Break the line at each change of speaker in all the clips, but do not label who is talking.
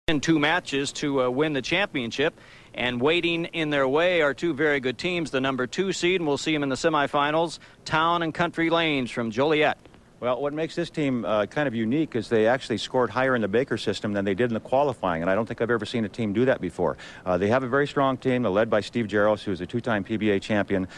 in 2 matches to win the championship, and waiting in their way are 2 very good teams. The number 2 seed, and we'll see them in the semifinals, Town and Country Lanes from Joliet.
Well, what makes this team kind of unique is they actually scored higher in the Baker system than they did in the qualifying, and I don't think I've ever seen a team do that before. They have a very strong team led by Steve Jaros, who's a 2-time PBA champion.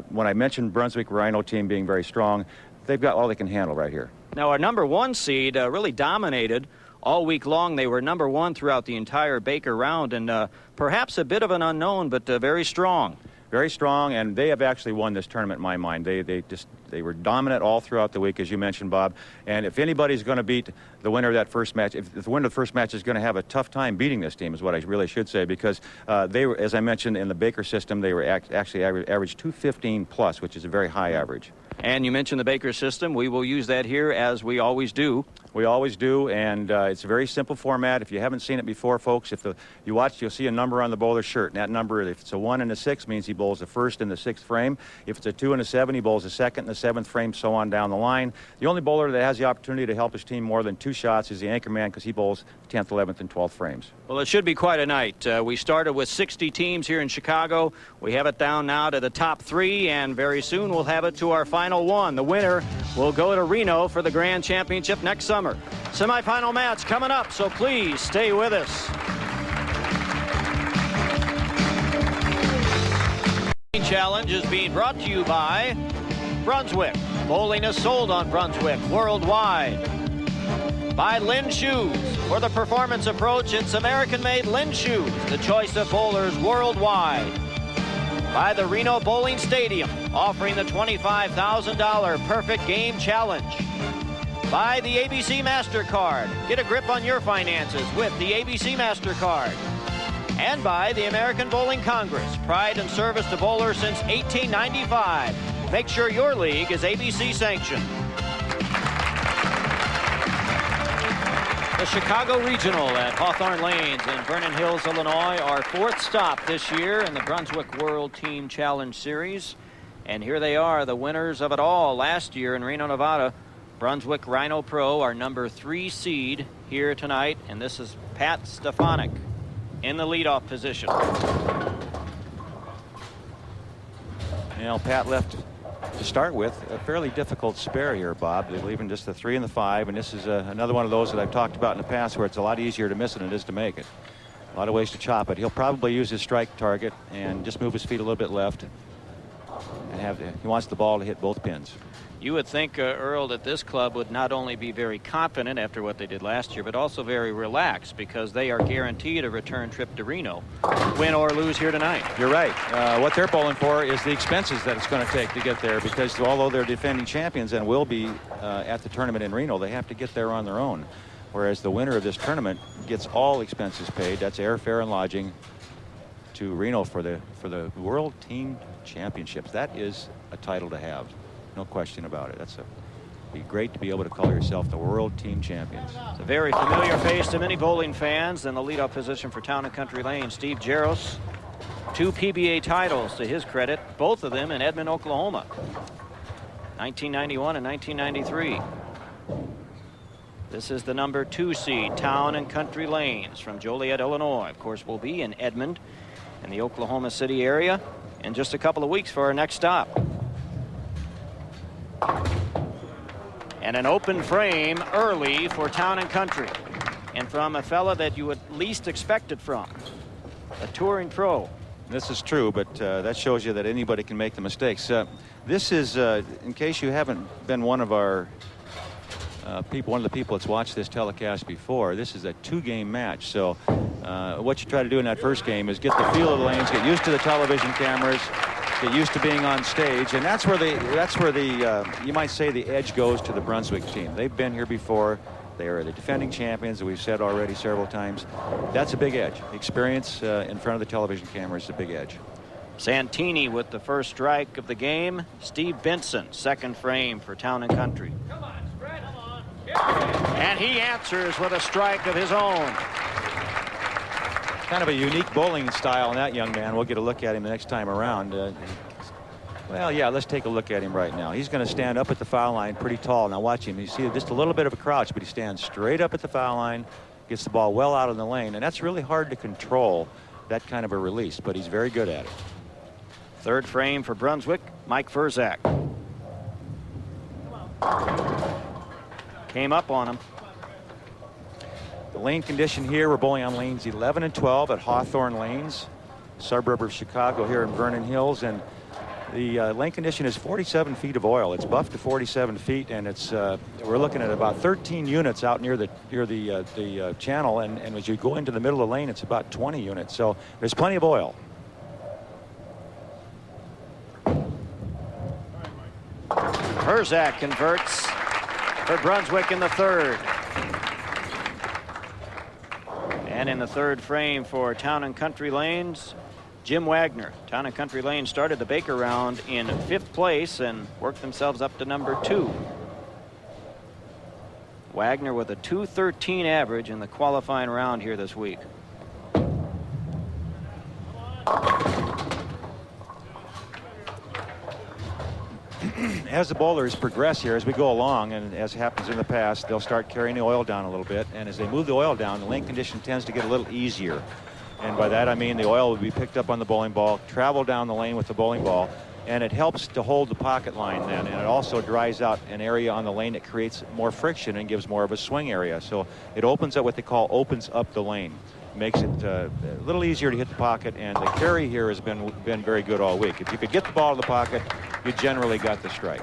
When I mentioned Brunswick Rhino team being very strong, they've got all they can handle right here.
Now, our number 1 seed really dominated all week long. They were number 1 throughout the entire Baker round, and perhaps a bit of an unknown, but very strong.
Very strong, and they have actually won this tournament in my mind. They were dominant all throughout the week, as you mentioned, Bob. And if anybody's going to beat the winner of that first match, if the winner of the first match is going to have a tough time beating this team, is what I really should say, because they were, as I mentioned, in the Baker system, they were actually averaged 215 plus, which is a very high average.
And you mentioned the Baker system. We will use that here, as we always do.
We always do, and it's a very simple format. If you haven't seen it before, folks, if you watch, you'll see a number on the bowler's shirt. And that number, if it's a 1 and a 6, means he bowls the 1st and the 6th frame. If it's a 2 and a 7, he bowls the 2nd and the 7th frame, so on down the line. The only bowler that has the opportunity to help his team more than 2 shots is the anchor man, because he bowls 10th, 11th, and 12th frames.
Well, it should be quite a night. We started with 60 teams here in Chicago. We have it down now to the top 3, and very soon we'll have it to our final 1. The winner will go to Reno for the Grand Championship next summer. Semifinal match coming up, so please stay with us. Challenge is being brought to you by Brunswick. Bowling is sold on Brunswick worldwide. By Lynn Shoes. For the performance approach, it's American-made Lynn Shoes, the choice of bowlers worldwide. By the Reno Bowling Stadium, offering the $25,000 Perfect Game Challenge. By the ABC MasterCard. Get a grip on your finances with the ABC MasterCard. And by the American Bowling Congress. Pride and service to bowlers since 1895. Make sure your league is ABC sanctioned. The Chicago Regional at Hawthorn Lanes in Vernon Hills, Illinois, our 4th stop this year in the Brunswick World Team Challenge Series. And here they are, the winners of it all last year in Reno, Nevada. Brunswick Rhino Pro, our number 3 seed here tonight. And this is Pat Stefanik in the leadoff position.
You know, Pat left to start with a fairly difficult spare here, Bob. They're leaving just the 3 and the 5, and this is another one of those that I've talked about in the past where it's a lot easier to miss it than it is to make it. A lot of ways to chop it. He'll probably use his strike target and just move his feet a little bit left, and he wants the ball to hit both pins.
You would think, Earl, that this club would not only be very confident after what they did last year, but also very relaxed, because they are guaranteed a return trip to Reno, win or lose here tonight.
You're right. What they're bowling for is the expenses that it's going to take to get there, because although they're defending champions and will be at the tournament in Reno, they have to get there on their own. Whereas the winner of this tournament gets all expenses paid. That's airfare and lodging to Reno for the World Team Championships. That is a title to have. No question about it. It'd be great to be able to call yourself the World Team Champions.
It's a very familiar face to many bowling fans. In the leadoff position for Town and Country Lane, Steve Jaros. 2 PBA titles to his credit, both of them in Edmond, Oklahoma. 1991 and 1993. This is the number 2 seed, Town and Country Lanes from Joliet, Illinois. Of course, we'll be in Edmond in the Oklahoma City area in just a couple of weeks for our next stop. And an open frame early for Town and Country, and from a fella that you would least expect it from, a touring pro.
This is true, but that shows you that anybody can make the mistakes. This is, in case you haven't been one of our people, one of the people that's watched this telecast before, this is a 2-game match. So what you try to do in that first game is get the feel of the lanes, get used to the television cameras, get used to being on stage, and that's where the you might say the edge goes to the Brunswick team. They've been here before. They are the defending champions, as we've said already several times. That's a big edge. Experience in front of the television camera is a big edge.
Santini with the first strike of the game. Steve Benson, 2nd frame for Town and Country. Come on, spread. Come on. And he answers with a strike of his own.
Kind of a unique bowling style in that young man. We'll get a look at him the next time around. Well, yeah, let's take a look at him right now. He's going to stand up at the foul line pretty tall. Now watch him. You see just a little bit of a crouch, but he stands straight up at the foul line gets the ball well out in the lane, and that's really hard to control, that kind of a release, but he's very good at it.
Third frame for Brunswick, Mike Furzak. Came up on him.
The lane condition here, we're bowling on lanes 11 and 12 at Hawthorn Lanes, suburb of Chicago here in Vernon Hills, and the lane condition is 47 feet of oil. It's buffed to 47 feet, and it's we're looking at about 13 units out near the channel, and as you go into the middle of the lane, it's about 20 units. So there's plenty of oil.
Furzak converts for Brunswick in the third. And in the third frame for Town and Country Lanes, Jim Wagner. Town and Country Lanes started the Baker round in 5th place and worked themselves up to number 2. Wagner with a .213 average in the qualifying round here this week.
As the bowlers progress here, as we go along, and as happens in the past, they'll start carrying the oil down a little bit, and as they move the oil down, the lane condition tends to get a little easier. And by that I mean the oil will be picked up on the bowling ball, travel down the lane with the bowling ball, and it helps to hold the pocket line then, and it also dries out an area on the lane that creates more friction and gives more of a swing area. So it opens up, what they call opens up the lane. Makes it a little easier to hit the pocket, and the carry here has been very good all week. If you could get the ball to the pocket, you generally got the strike.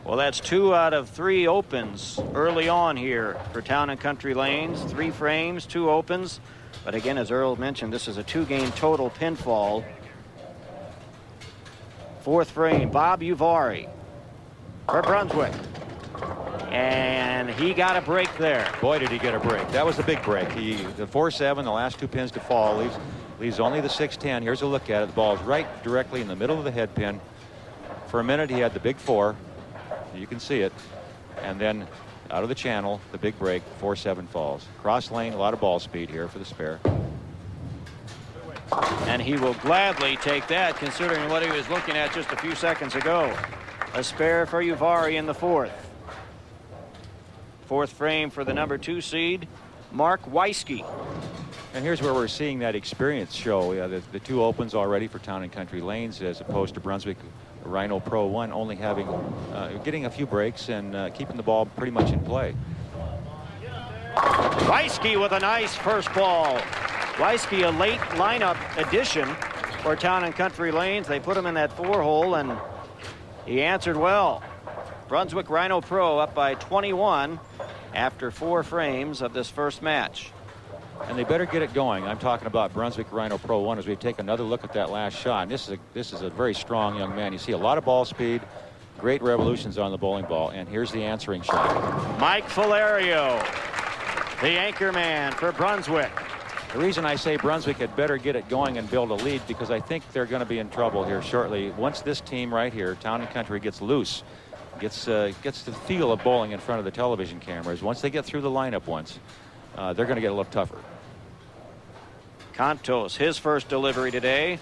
Well, that's 2 out of 3 opens early on here for Town and Country Lanes. 3 frames, 2 opens. But again, as Earl mentioned, this is a 2-game total pinfall. 4th frame, Bob Uvari for Brunswick. And he got a break there.
Boy, did he get a break. That was a big break. The 4-7, the last 2 pins to fall, leaves only the 6-10. Here's a look at it. The ball's right directly in the middle of the head pin. For a minute, he had the big 4. You can see it. And then out of the channel, the big break, 4-7 falls. Cross lane, a lot of ball speed here for the spare.
And he will gladly take that, considering what he was looking at just a few seconds ago. A spare for Uvari in the 4th. 4th frame for the number 2 seed, Mark Weisky.
And here's where we're seeing that experience show. The 2 opens already for Town and Country Lanes, as opposed to Brunswick Rhino Pro 1 only having getting a few breaks and keeping the ball pretty much in play.
Weisky with a nice first ball. Weisky, a late lineup addition for Town and Country Lanes. They put him in that 4-hole, and he answered well. Brunswick Rhino Pro up by 21 after 4 frames of this first match.
And they better get it going. I'm talking about Brunswick Rhino Pro 1 as we take another look at that last shot. And this is a very strong young man. You see a lot of ball speed, great revolutions on the bowling ball, and here's the answering shot.
Mike Faliero, the anchor man for Brunswick.
The reason I say Brunswick had better get it going and build a lead, because I think they're going to be in trouble here shortly. Once this team right here, Town and Country, gets loose, gets the feel of bowling in front of the television cameras, once they get through the lineup once, they're going to get a little tougher.
Kontos, his first delivery today,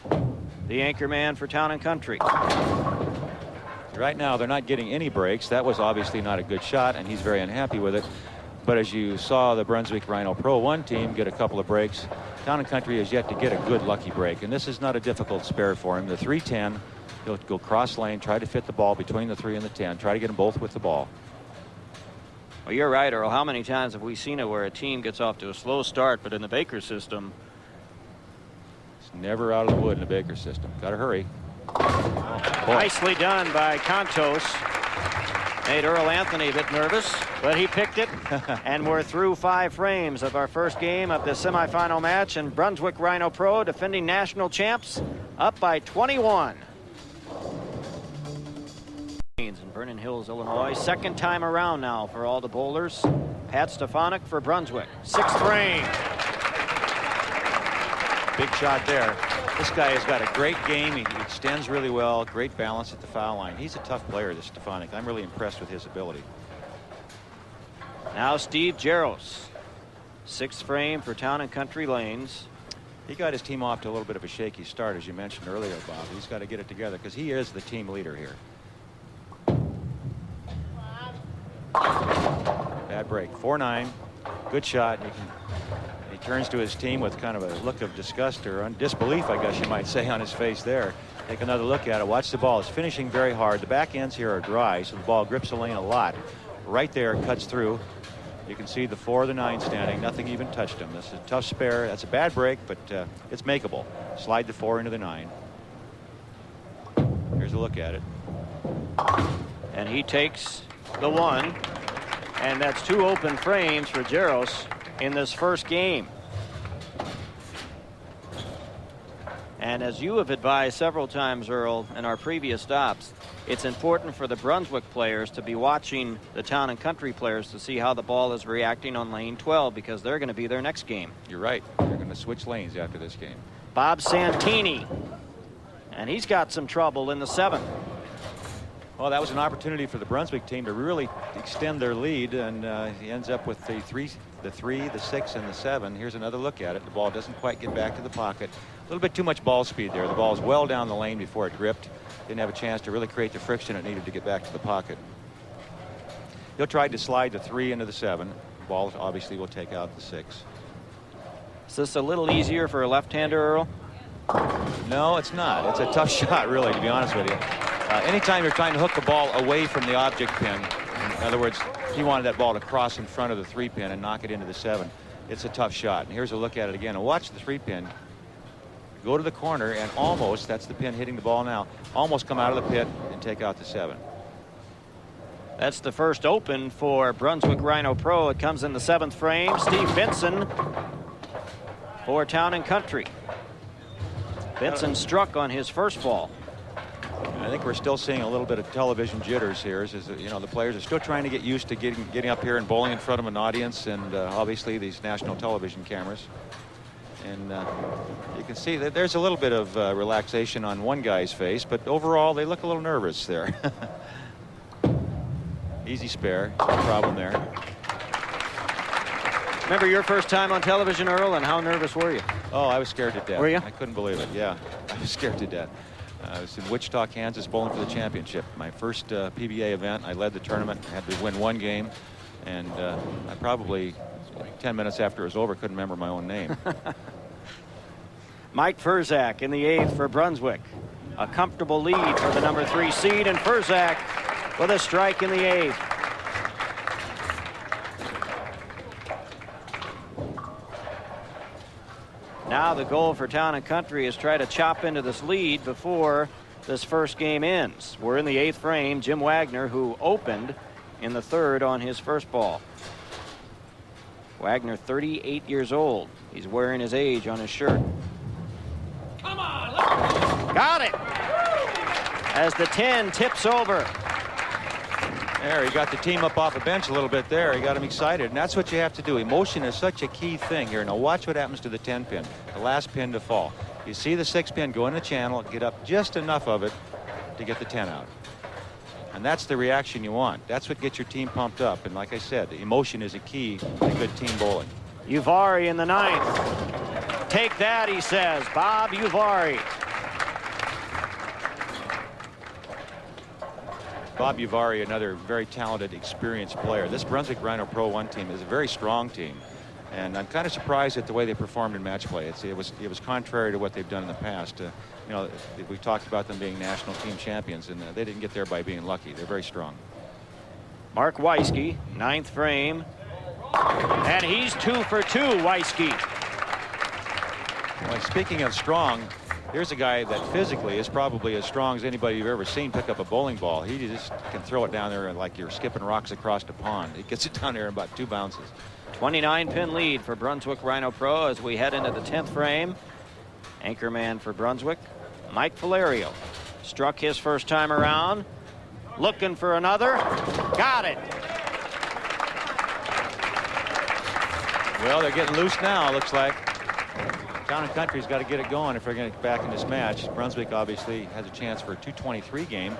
the anchor man for Town and Country.
Right now they're not getting any breaks. That was obviously not a good shot, and he's very unhappy with it. But as you saw the Brunswick Rhino Pro 1 team get a couple of breaks, Town and Country has yet to get a good lucky break, and this is not a difficult spare for him. The 3-10, he'll go cross lane, try to fit the ball between the 3 and the 10, try to get them both with the ball.
Well, you're right, Earl. How many times have we seen it where a team gets off to a slow start, but in the Baker system,
it's never out of the wood in the Baker system. Got to hurry.
Nicely done by Kontos. Made Earl Anthony a bit nervous, but he picked it. And we're through 5 frames of our first game of the semifinal match, and Brunswick Rhino Pro, defending national champs, up by 21. In Vernon Hills, Illinois, second time around now for all the bowlers. Pat Stefanik for Brunswick, 6th frame.
Big shot there. This guy has got a great game. He extends really well. Great balance at the foul line. He's a tough player, this Stefanik. I'm really impressed with his ability.
Now Steve Jaros, 6th frame for Town and Country Lanes.
He got his team off to a little bit of a shaky start, as you mentioned earlier, Bob. He's got to get it together because he is the team leader here. Bad break. 4-9. Good shot. He turns to his team with kind of a look of disgust or disbelief, I guess you might say, on his face there. Take another look at it. Watch the ball. It's finishing very hard. The back ends here are dry, so the ball grips the lane a lot. Right there, cuts through. You can see the 4 of the 9 standing. Nothing even touched him. This is a tough spare. That's a bad break, but it's makeable. Slide the 4 into the 9. Here's a look at it.
And he takes the 1. And that's 2 open frames for Jaros in this first game. And as you have advised several times, Earl, in our previous stops, it's important for the Brunswick players to be watching the Town and Country players to see how the ball is reacting on lane 12, because they're going to be their next game.
You're right. They're going to switch lanes after this game.
Bob Santini. And he's got some trouble in the 7th.
Well, that was an opportunity for the Brunswick team to really extend their lead, and he ends up with the 3, the 6, and the 7. Here's another look at it. The ball doesn't quite get back to the pocket. A little bit too much ball speed there. The ball is well down the lane before it gripped. Didn't have a chance to really create the friction it needed to get back to the pocket. He'll try to slide the 3 into the 7. The ball obviously will take out the 6.
Is this a little easier for a left-hander, Earl?
No, it's not. It's a tough shot, really, to be honest with you. Anytime you're trying to hook the ball away from the object pin, in other words, he wanted that ball to cross in front of the 3 pin and knock it into the 7. It's a tough shot. And here's a look at it again. And watch the 3 pin go to the corner and almost, that's the pin hitting the ball now, almost come out of the pit and take out the 7.
That's the first open for Brunswick Rhino Pro. It comes in the 7th frame. Steve Benson for Town and Country. Benson struck on his first ball.
I think we're still seeing a little bit of television jitters here. You know, the players are still trying to get used to getting up here and bowling in front of an audience, and obviously these national television cameras. And you can see that there's a little bit of relaxation on one guy's face, but overall they look a little nervous there. Easy spare, no problem there.
Remember your first time on television, Earl, and how nervous were you?
Oh, I was scared to death.
Were you?
I couldn't believe it. Yeah, I was scared to death. I was in Wichita, Kansas, bowling for the championship. My first PBA event. I led the tournament. I had to win 1 game, and I probably 10 minutes after it was over couldn't remember my own name.
Mike Furzak in the 8th for Brunswick. A comfortable lead for the number 3 seed, and Furzak with a strike in the 8th. Now the goal for Town and Country is try to chop into this lead before this first game ends. We're in the 8th frame. Jim Wagner, who opened in the 3rd on his first ball. Wagner, 38 years old. He's wearing his age on his shirt. Come on, got it! As the 10 tips over.
There, he got the team up off a bench a little bit there. He got him excited, and that's what you have to do. Emotion is such a key thing here. Now watch what happens to the 10 pin, the last pin to fall. You see the 6 pin go in the channel, get up just enough of it to get the 10 out. And that's the reaction you want. That's what gets your team pumped up. And like I said, the emotion is a key to good team bowling.
Uvari in the 9th. Take that, he says. Bob Uvari.
Bob Uvari, another very talented, experienced player. This Brunswick Rhino Pro 1 team is a very strong team. And I'm kind of surprised at the way they performed in match play. It was contrary to what they've done in the past. You know, we talked about them being national team champions, and they didn't get there by being lucky. They're very strong.
Mark Weisky, 9th frame. And he's 2 for 2, Weisky.
Well, speaking of strong, here's a guy that physically is probably as strong as anybody you've ever seen pick up a bowling ball. He just can throw it down there like you're skipping rocks across a pond. He gets it down there in about 2 bounces.
29-pin lead for Brunswick Rhino Pro as we head into the 10th frame. Anchorman for Brunswick, Mike Faliero. Struck his first time around. Looking for another. Got it.
Well, they're getting loose now, looks like. Town and Country's got to get it going if they're going to get back in this match. Brunswick obviously has a chance for a 223 game,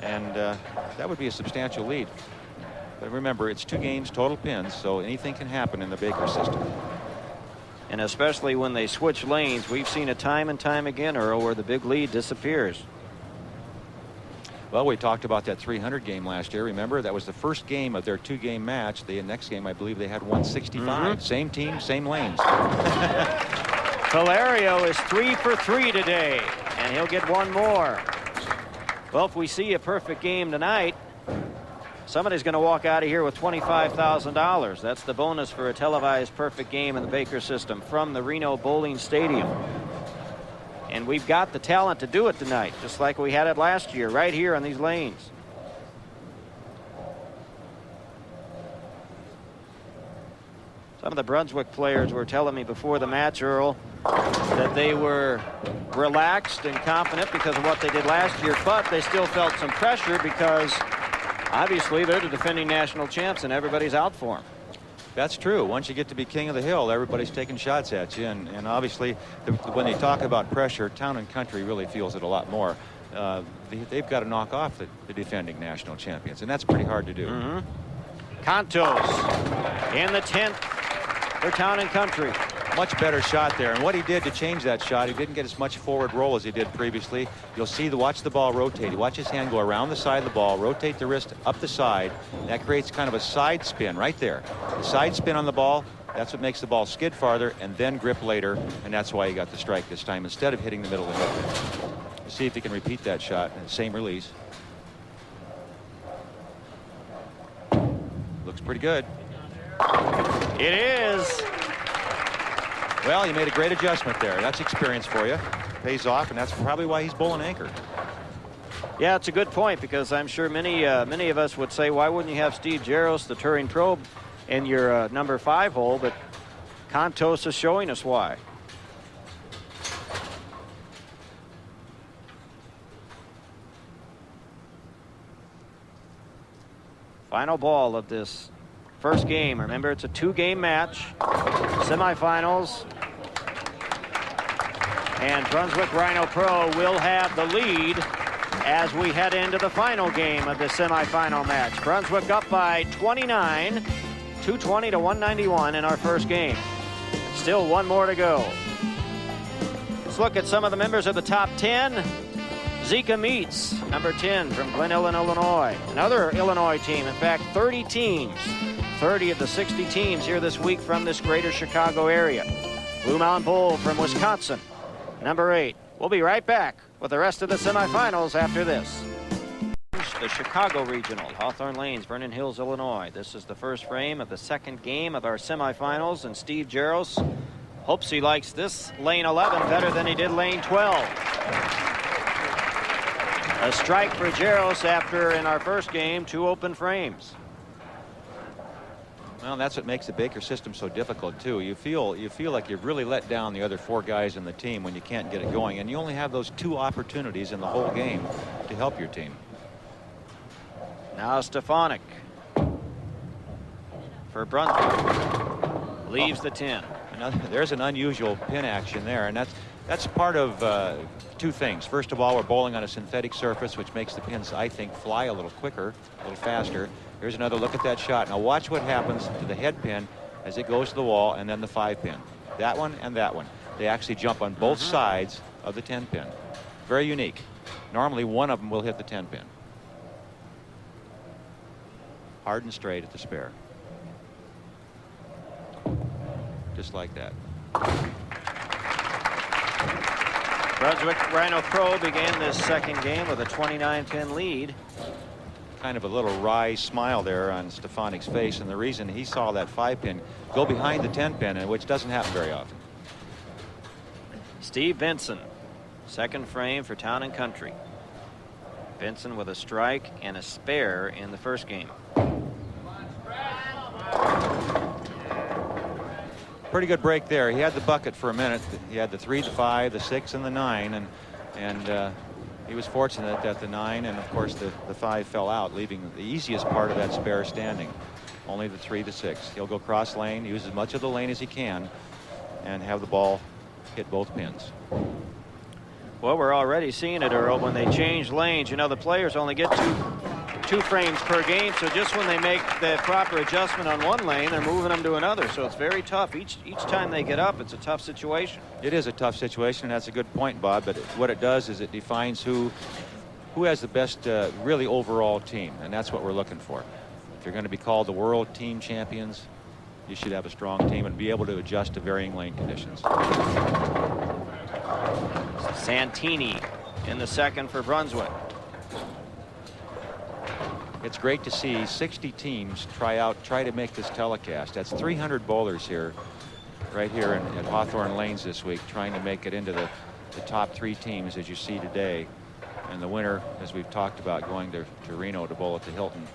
and that would be a substantial lead. But remember, it's 2 games, total pins, so anything can happen in the Baker system.
And especially when they switch lanes, we've seen it time and time again, Earl, where the big lead disappears.
Well, we talked about that 300 game last year. Remember, that was the first game of their 2-game match. The next game, I believe, they had 165. Same team, same lanes.
Faliero is 3 for 3 today, and he'll get one more. Well, if we see a perfect game tonight, somebody's going to walk out of here with $25,000. That's the bonus for a televised perfect game in the Baker system from the Reno Bowling Stadium. And we've got the talent to do it tonight, just like we had it last year, right here on these lanes. Some of the Brunswick players were telling me before the match, Earl, that they were relaxed and confident because of what they did last year, but they still felt some pressure because obviously they're the defending national champs and everybody's out for them.
That's true. Once you get to be king of the hill, everybody's taking shots at you. And obviously, when they talk about pressure, Town and Country really feels it a lot more. They've got to knock off the defending national champions, and that's pretty hard to do.
Kontos in the 10th for Town and Country.
Much better shot there. And what he did to change that shot, he didn't get as much forward roll as he did previously. You'll see watch the ball rotate. Watch his hand go around the side of the ball, rotate the wrist up the side. That creates kind of a side spin right there. The side spin on the ball, that's what makes the ball skid farther and then grip later. And that's why he got the strike this time instead of hitting the middle of the head. We'll see if he can repeat that shot. Same release. Looks pretty good.
It is.
Well, he made a great adjustment there. That's experience for you. Pays off, and that's probably why he's bowling anchor.
Yeah, it's a good point, because I'm sure many of us would say, why wouldn't you have Steve Jaros, the touring pro, in your number 5 hole? But Kontos is showing us why. Final ball of this first game. Remember, it's a 2-game match. Semifinals. And Brunswick Rhino Pro will have the lead as we head into the final game of the semifinal match. Brunswick up by 29, 220 to 191 in our first game. Still one more to go. Let's look at some of the members of the top 10. Zika Meats, number 10 from Glen Ellen, Illinois. Another Illinois team. In fact, 30 teams. 30 of the 60 teams here this week from this greater Chicago area. Blue Mountain Bull from Wisconsin, number 8. We'll be right back with the rest of the semifinals after this. The Chicago Regional, Hawthorn Lanes, Vernon Hills, Illinois. This is the first frame of the second game of our semifinals, and Steve Jaros hopes he likes this lane 11 better than he did lane 12. A strike for Jaros after, in our first game, 2 open frames.
Well, that's what makes the Baker system so difficult, too. You feel like you've really let down the other 4 guys in the team when you can't get it going, and you only have those 2 opportunities in the whole game to help your team.
Now Stefanik for Brunswick leaves the 10.
There's an unusual pin action there, and that's part of 2 things. First of all, we're bowling on a synthetic surface, which makes the pins, I think, fly a little quicker, a little faster. Here's another look at that shot. Now watch what happens to the head pin as it goes to the wall, and then the 5 pin. That one and that one. They actually jump on both sides of the 10 pin. Very unique. Normally one of them will hit the 10 pin. Hard and straight at the spare. Just like that.
Brunswick Rhino Pro began this second game with a 29-pin lead.
Kind of a little wry smile there on Stefanik's face, and the reason he saw that 5 pin go behind the 10 pin, which doesn't happen very often.
Steve Benson, second frame for Town and Country. Benson with a strike and a spare in the first game.
Pretty good break there. He had the bucket for a minute. He had the 3, the 5, the 6, and the 9, and he was fortunate that the 9 and of course the 5 fell out, leaving the easiest part of that spare standing. Only the 3, the 6. He'll go cross lane, use as much of the lane as he can, and have the ball hit both pins.
Well, we're already seeing it, Earl, when they change lanes. You know, the players only get two frames per game, so just when they make the proper adjustment on one lane, they're moving them to another. So it's very tough. Each time they get up, it's a tough situation.
It is a tough situation, and that's a good point, Bob. But what it does is it defines who who has the best really overall team, and that's what we're looking for. If you're going to be called the World Team Champions, you should have a strong team and be able to adjust to varying lane conditions.
Santini in the second for Brunswick.
It's great to see 60 teams try to make this telecast. That's 300 bowlers here, right here at Hawthorn Lanes this week, trying to make it into the top 3 teams as you see today. And the winner, as we've talked about, going to Reno to bowl at the Hilton.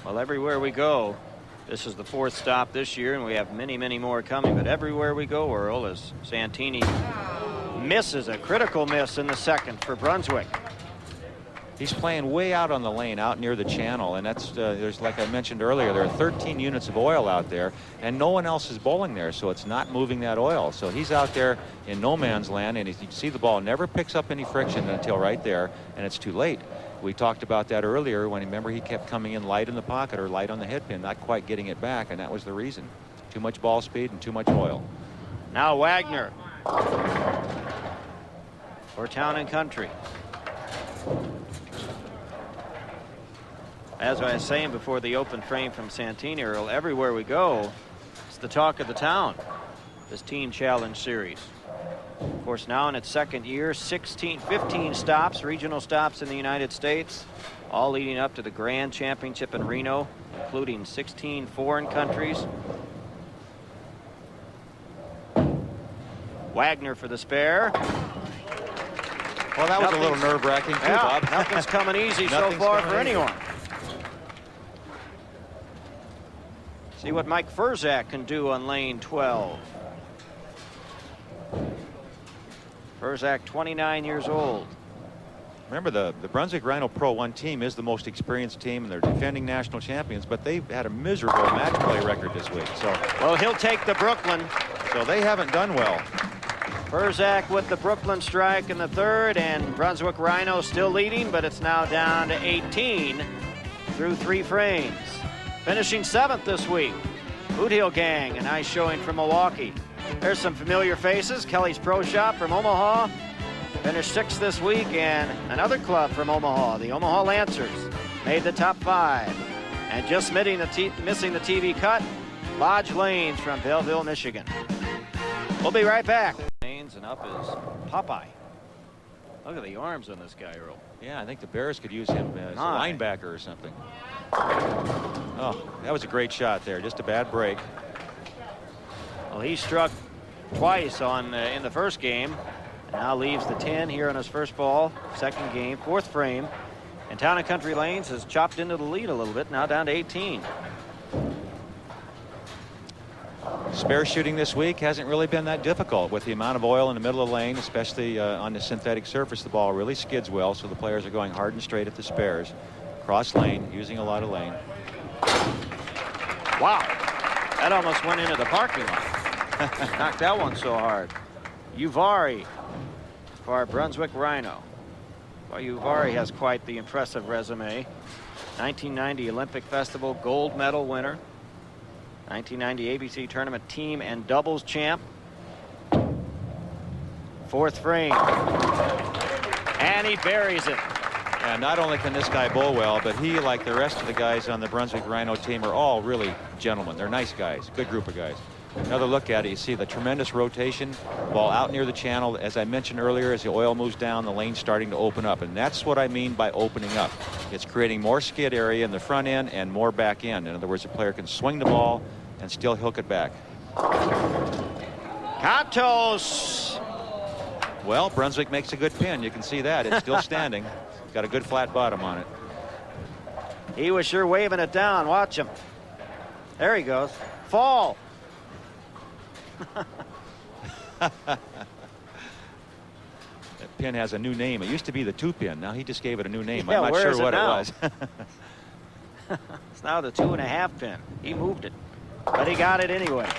Well, everywhere we go, this is the 4th stop this year, and we have many, many more coming. But everywhere we go, Earl, as Santini misses a critical miss in the second for Brunswick.
He's playing way out on the lane, out near the channel, and that's there's, like I mentioned earlier, there are 13 units of oil out there, and no one else is bowling there, so it's not moving that oil. So he's out there in no man's land, and you can see the ball never picks up any friction until right there, and it's too late. We talked about that earlier when, remember, he kept coming in light in the pocket or light on the head pin, not quite getting it back, and that was the reason. Too much ball speed and too much oil.
Now Wagner for Town and Country. As I was saying before the open frame from Santini, Earl, everywhere we go, it's the talk of the town, this Team Challenge Series. Of course, now in its second year, 15 stops, regional stops in the United States, all leading up to the Grand Championship in Reno, including 16 foreign countries. Wagner for the spare.
Well, that was a little nerve-wracking too, Bob.
Nothing's coming easy so far for anyone. See what Mike Furzak can do on lane 12. Furzak, 29 years old.
Remember, the Brunswick Rhino Pro 1 team is the most experienced team, and they're defending national champions, but they've had a miserable match play record this week. So,
well, he'll take the Brooklyn.
So they haven't done well.
Furzak with the Brooklyn strike in the third, and Brunswick Rhino still leading, but it's now down to 18 through 3 frames. Finishing 7th this week, Boot Heel Gang, a nice showing from Milwaukee. There's some familiar faces. Kelly's Pro Shop from Omaha finished 6th this week, and another club from Omaha, the Omaha Lancers, made the top 5. And just missing the TV cut, Lodge Lanes from Belleville, Michigan. We'll be right back. And up is Popeye. Look at the arms on this guy, Earl.
Yeah, I think the Bears could use him as a linebacker or something. Oh, that was a great shot there. Just a bad break.
Well, he struck twice in the first game. Now leaves the 10 here on his first ball. Second game, 4th frame. And Town and Country Lanes has chopped into the lead a little bit. Now down to 18.
Spare shooting this week hasn't really been that difficult with the amount of oil in the middle of the lane, especially on the synthetic surface. The ball really skids well, so the players are going hard and straight at the spares. Cross lane, using a lot of lane.
Wow, that almost went into the parking lot. Knocked that one so hard. Uvari for our Brunswick Rhino. Well, Uvari has quite the impressive resume. 1990 Olympic Festival gold medal winner. 1990 ABC Tournament team and doubles champ. 4th frame. And he buries it.
And not only can this guy bowl well, but he, like the rest of the guys on the Brunswick Rhino team, are all really gentlemen. They're nice guys, good group of guys. Another look at it, you see the tremendous rotation. Ball out near the channel. As I mentioned earlier, as the oil moves down, the lane's starting to open up. And that's what I mean by opening up. It's creating more skid area in the front end and more back end. In other words, the player can swing the ball and still hook it back.
Kontos.
Well, Brunswick makes a good pin. You can see that. It's still standing. Got a good flat bottom on it.
He was sure waving it down. Watch him. There he goes. Fall.
That pin has a new name. It used to be the 2-pin. Now he just gave it a new name.
Yeah,
I'm not sure what it was.
It's now the 2.5 pin. He moved it, but he got it anyway.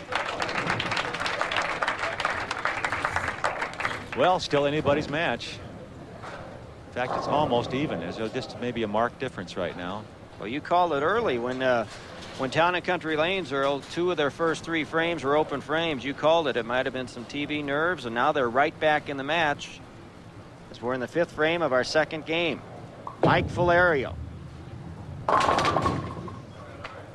Well, still anybody's match. In fact, it's almost even. There's just maybe a marked difference right now.
Well, you called it early when Town and Country Lanes, Earl, 2 of their first 3 frames were open frames. You called it. It might have been some TV nerves, and now they're right back in the match as we're in the 5th frame of our second game. Mike Faliero.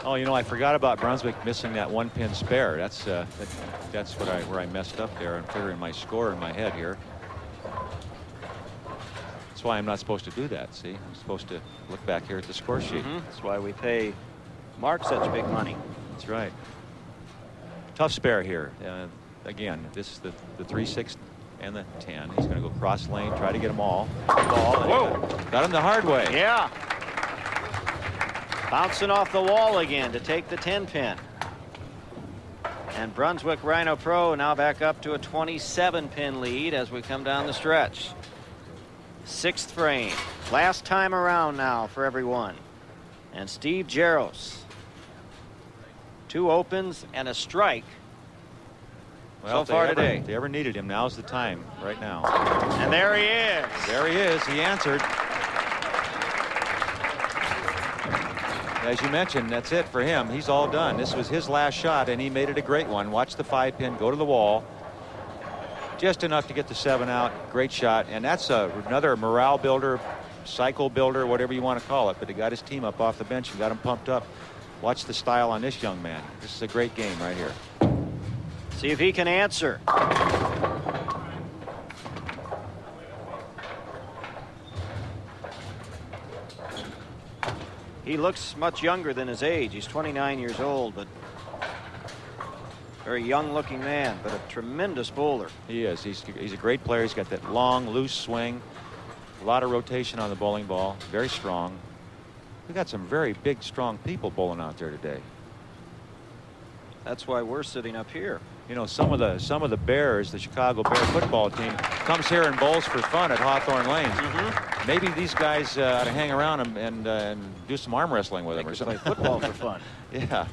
Oh, you know, I forgot about Brunswick missing that 1-pin spare. That's where I messed up there. I'm figuring my score in my head here. That's why I'm not supposed to do that. See, I'm supposed to look back here at the score sheet.
That's why we pay Mark such big money.
That's right. Tough spare here. Again, this is the 3-6 and the 10. He's going to go cross lane, try to get them all.
Whoa!
Got him the hard way.
Yeah. Bouncing off the wall again to take the 10-pin. And Brunswick Rhino Pro now back up to a 27-pin lead as we come down the stretch. 6th frame. Last time around now for everyone. And Steve Jaros. 2 opens and a strike.
Well,
so far today.
If they ever needed him, now's the time, right now.
And there he is.
There he is. He answered. As you mentioned, that's it for him. He's all done. This was his last shot, and he made it a great one. Watch the 5-pin go to the wall. Just enough to get the 7 out. Great shot. And that's another morale builder, cycle builder, whatever you want to call it. But he got his team up off the bench and got him pumped up. Watch the style on this young man. This is a great game right here.
See if he can answer. He looks much younger than his age. He's 29 years old, but very young looking man, but a tremendous bowler.
He is. He's a great player. He's got that long, loose swing. A lot of rotation on the bowling ball. Very strong. We got some very big, strong people bowling out there today.
That's why we're sitting up here.
You know, some of the Bears, the Chicago Bear football team, comes here and bowls for fun at Hawthorn Lanes. Maybe these guys ought to hang around them and do some arm wrestling with them or something.
Play football for fun.
Yeah.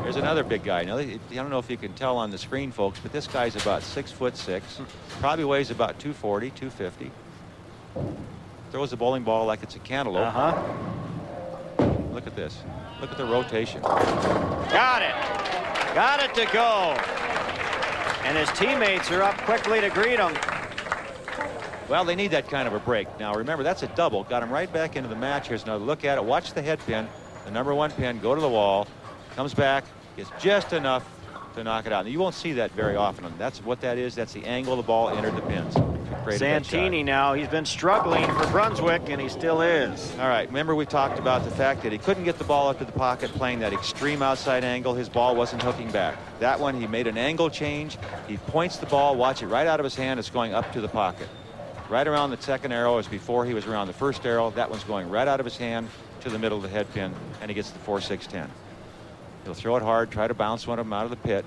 Here's another big guy. Now, I don't know if you can tell on the screen, folks, but this guy's about 6'6", probably weighs about 240, 250. Throws the bowling ball like it's a cantaloupe. Look at this. Look at the rotation.
Got it. Got it to go. And his teammates are up quickly to greet him.
Well, they need that kind of a break. Now, remember, that's a double. Got him right back into the match. Here's another look at it. Watch the head pin, the number 1 pin, go to the wall. Comes back, gets just enough to knock it out. And you won't see that very often. That's what that is. That's the angle the ball entered the pins.
Santini now, he's been struggling for Brunswick, and he still is.
All right, remember we talked about the fact that he couldn't get the ball up to the pocket playing that extreme outside angle. His ball wasn't hooking back. That one, he made an angle change. He points the ball, watch it right out of his hand. It's going up to the pocket. Right around the second arrow as before he was around the first arrow. That one's going right out of his hand to the middle of the head pin, and he gets the 4-6-10. He'll throw it hard, try to bounce one of them out of the pit.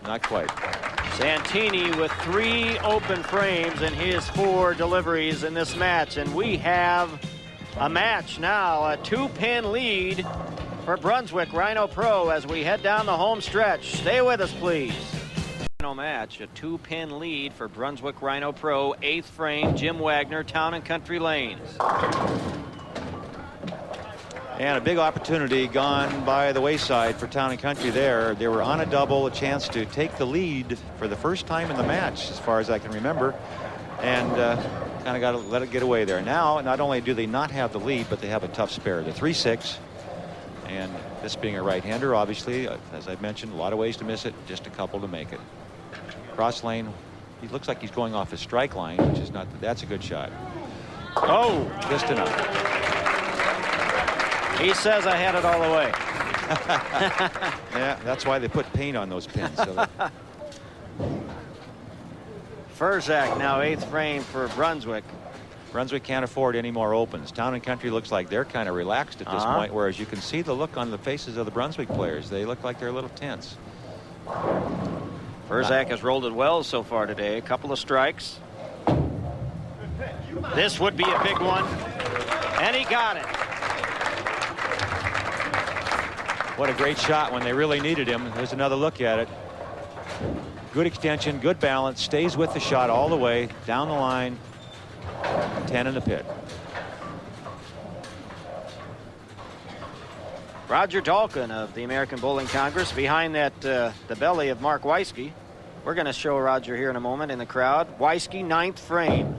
Not quite.
Santini with 3 open frames in his 4 deliveries in this match, and we have a match now, a 2-pin lead for Brunswick Rhino Pro as we head down the home stretch. Stay with us, please. Match, a 2-pin lead for Brunswick Rhino Pro, 8th frame, Jim Wagner, Town and Country Lanes.
And a big opportunity gone by the wayside for Town and Country there. They were on a double, a chance to take the lead for the first time in the match, as far as I can remember, and kind of got to let it get away there. Now, not only do they not have the lead, but they have a tough spare. The 3-6, and this being a right-hander, obviously, as I mentioned, a lot of ways to miss it, just a couple to make it. Cross lane, he looks like he's going off his strike line, which is not, that's a good shot.
Oh,
just enough.
He says I had it all the way.
Yeah, that's why they put paint on those pins. So
Furzak now 8th frame for Brunswick.
Brunswick can't afford any more opens. Town and Country looks like they're kind of relaxed at this point, whereas you can see the look on the faces of the Brunswick players. They look like they're a little tense.
Furzak has rolled it well so far today. A couple of strikes. This would be a big one. And he got it.
What a great shot when they really needed him. Here's another look at it. Good extension, good balance, stays with the shot all the way down the line. 10 in the pit.
Roger Dalkin of the American Bowling Congress behind that the belly of Mark Weisky. We're going to show Roger here in a moment in the crowd. Weisky, 9th frame.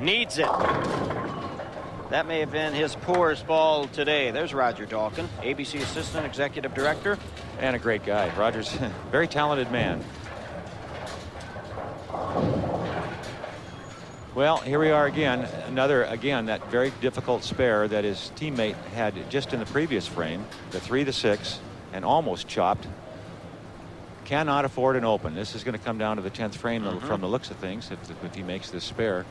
Needs it. That may have been his poorest ball today. There's Roger Dalkin, ABC Assistant Executive Director.
And a great guy. Roger's a very talented man. Well, here we are again. Again, that very difficult spare that his teammate had just in the previous frame. The 3, the 6, and almost chopped. Cannot afford an open. This is going to come down to the 10th frame from the looks of things if he makes this spare.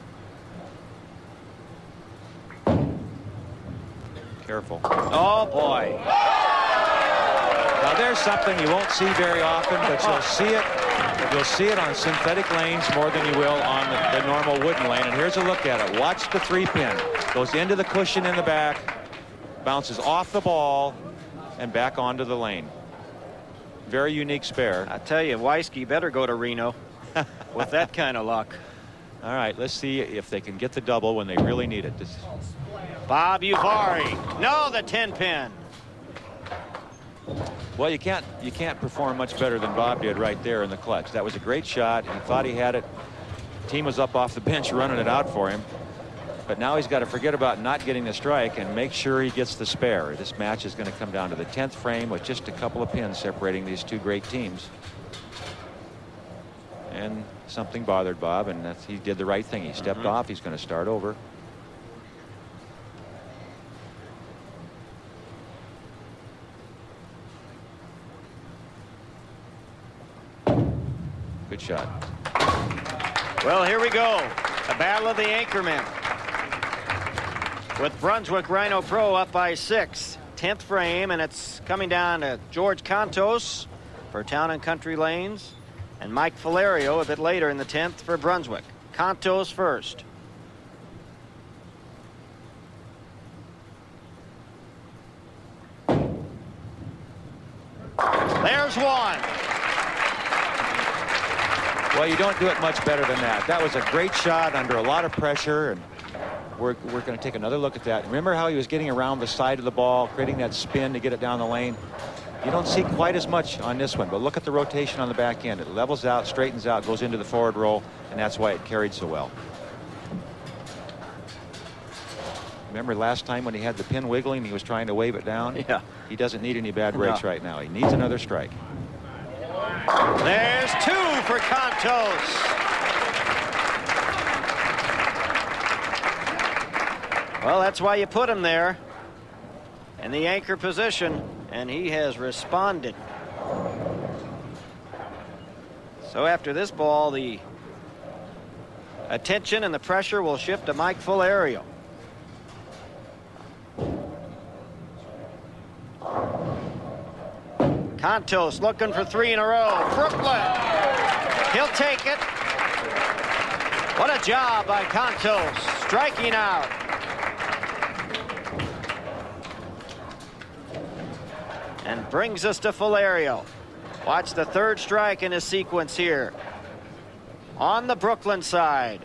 Careful.
Oh, boy.
Now, there's something you won't see very often, but you'll see it. You'll see it on synthetic lanes more than you will on the normal wooden lane. And here's a look at it. Watch the 3-pin. Goes into the cushion in the back, bounces off the ball, and back onto the lane. Very unique spare.
I tell you, Weisky better go to Reno with that kind of luck.
All right, let's see if they can get the double when they really need it.
Bob Uvari. No, the 10-pin.
Well, you can't perform much better than Bob did right there in the clutch. That was a great shot. He thought he had it. Team was up off the bench running it out for him. But now he's got to forget about not getting the strike and make sure he gets the spare. This match is going to come down to the 10th frame with just a couple of pins separating these two great teams. And something bothered Bob, and he did the right thing. He stepped off. He's going to start over. Good shot.
Well, here we go. A battle of the anchormen. With Brunswick Rhino Pro up by 6. 10th frame, and it's coming down to George Kontos for Town and Country Lanes, and Mike Faliero a bit later in the 10th for Brunswick. Kontos first. There's one.
Well, you don't do it much better than that. That was a great shot under a lot of pressure, and we're going to take another look at that. Remember how he was getting around the side of the ball, creating that spin to get it down the lane? You don't see quite as much on this one, but look at the rotation on the back end. It levels out, straightens out, goes into the forward roll, and that's why it carried so well. Remember last time when he had the pin wiggling, he was trying to wave it down?
Yeah.
He doesn't need any bad breaks right now. He needs another strike.
There's 2 for Kontos. Well, that's why you put him there in the anchor position, and he has responded. So after this ball, the attention and the pressure will shift to Mike Faliero. Kontos looking for 3 in a row. Brooklyn. He'll take it. What a job by Kontos, striking out. And brings us to Faliero. Watch the 3rd strike in his sequence here. On the Brooklyn side.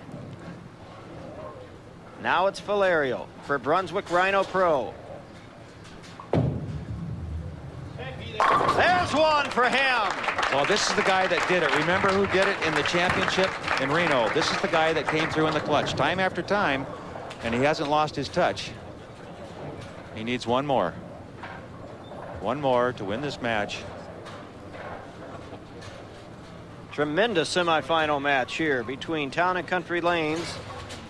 Now it's Faliero for Brunswick Rhino Pro. There's one for him.
Well, this is the guy that did it. Remember who did it in the championship in Reno? This is the guy that came through in the clutch time after time, and he hasn't lost his touch. He needs one more. One more to win this match.
Tremendous semifinal match here between Town and Country Lanes,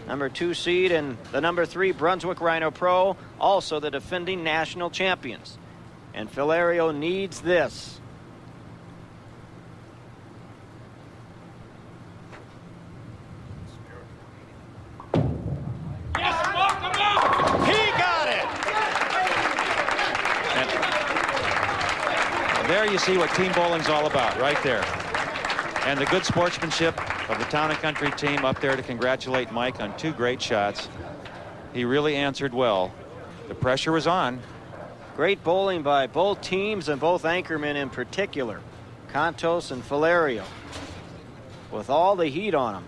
number 2 seed, and the number 3 Brunswick Rhino Pro, also the defending national champions. And Faliero needs this.
Yes, walk him out.
He got it.
And there you see what team bowling's all about, right there. And the good sportsmanship of the Town and Country team up there to congratulate Mike on 2 great shots. He really answered well. The pressure was on.
Great bowling by both teams and both anchormen in particular, Kontos and Faliero, with all the heat on them.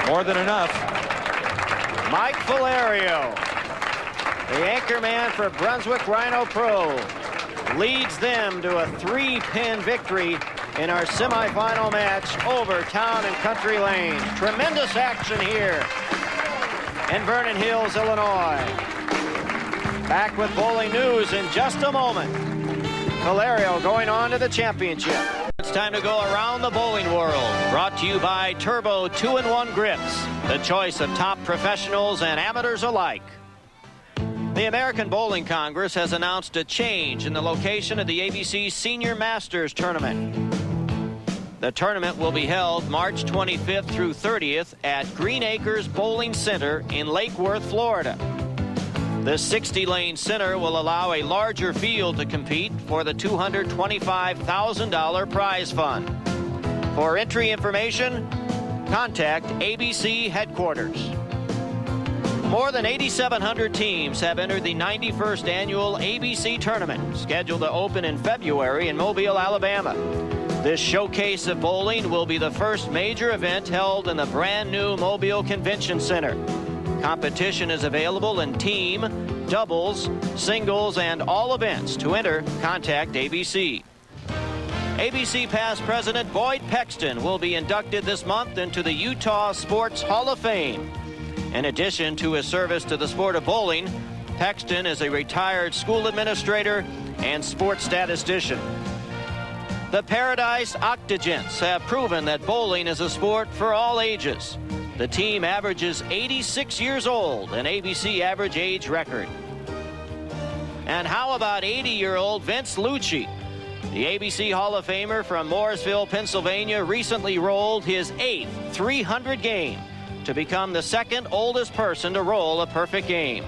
More than enough.
Mike Faliero The anchor man for Brunswick Rhino Pro leads them to a 3-pin victory in our semifinal match over Town and Country Lanes. Tremendous action here in Vernon Hills, Illinois. Back with bowling news in just a moment. Faliero going on to the championship. It's time to go around the bowling world. Brought to you by Turbo 2-in-1 Grips, the choice of top professionals and amateurs alike. The American Bowling Congress has announced a change in the location of the ABC Senior Masters Tournament. The tournament will be held March 25th through 30th at Green Acres Bowling Center in Lake Worth, Florida. The 60-lane center will allow a larger field to compete for the $225,000 prize fund. For entry information, contact ABC headquarters. More than 8,700 teams have entered the 91st annual ABC tournament, scheduled to open in February in Mobile, Alabama. This showcase of bowling will be the first major event held in the brand new Mobile Convention Center. Competition is available in team, doubles, singles, and all events. To enter, contact ABC. ABC past president Boyd Pexton will be inducted this month into the Utah Sports Hall of Fame. In addition to his service to the sport of bowling, Pexton is a retired school administrator and sports statistician. The Paradise Octogents have proven that bowling is a sport for all ages. The team averages 86 years old, an ABC average age record. And how about 80-year-old Vince Lucci? The ABC Hall of Famer from Morrisville, Pennsylvania, recently rolled his 8th 300 game to become the second oldest person to roll a perfect game.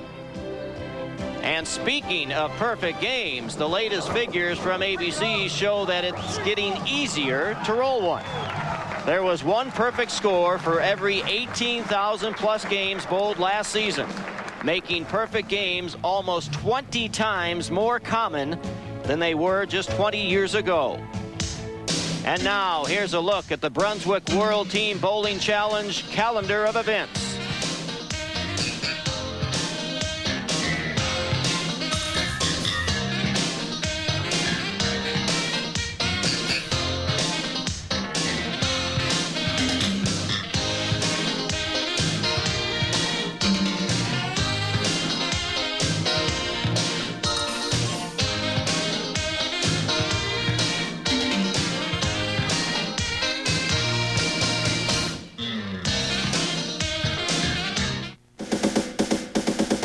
And speaking of perfect games, the latest figures from ABC show that it's getting easier to roll one. There was one perfect score for every 18,000 plus games bowled last season, making perfect games almost 20 times more common than they were just 20 years ago. And now, here's a look at the Brunswick World Team Bowling Challenge calendar of events.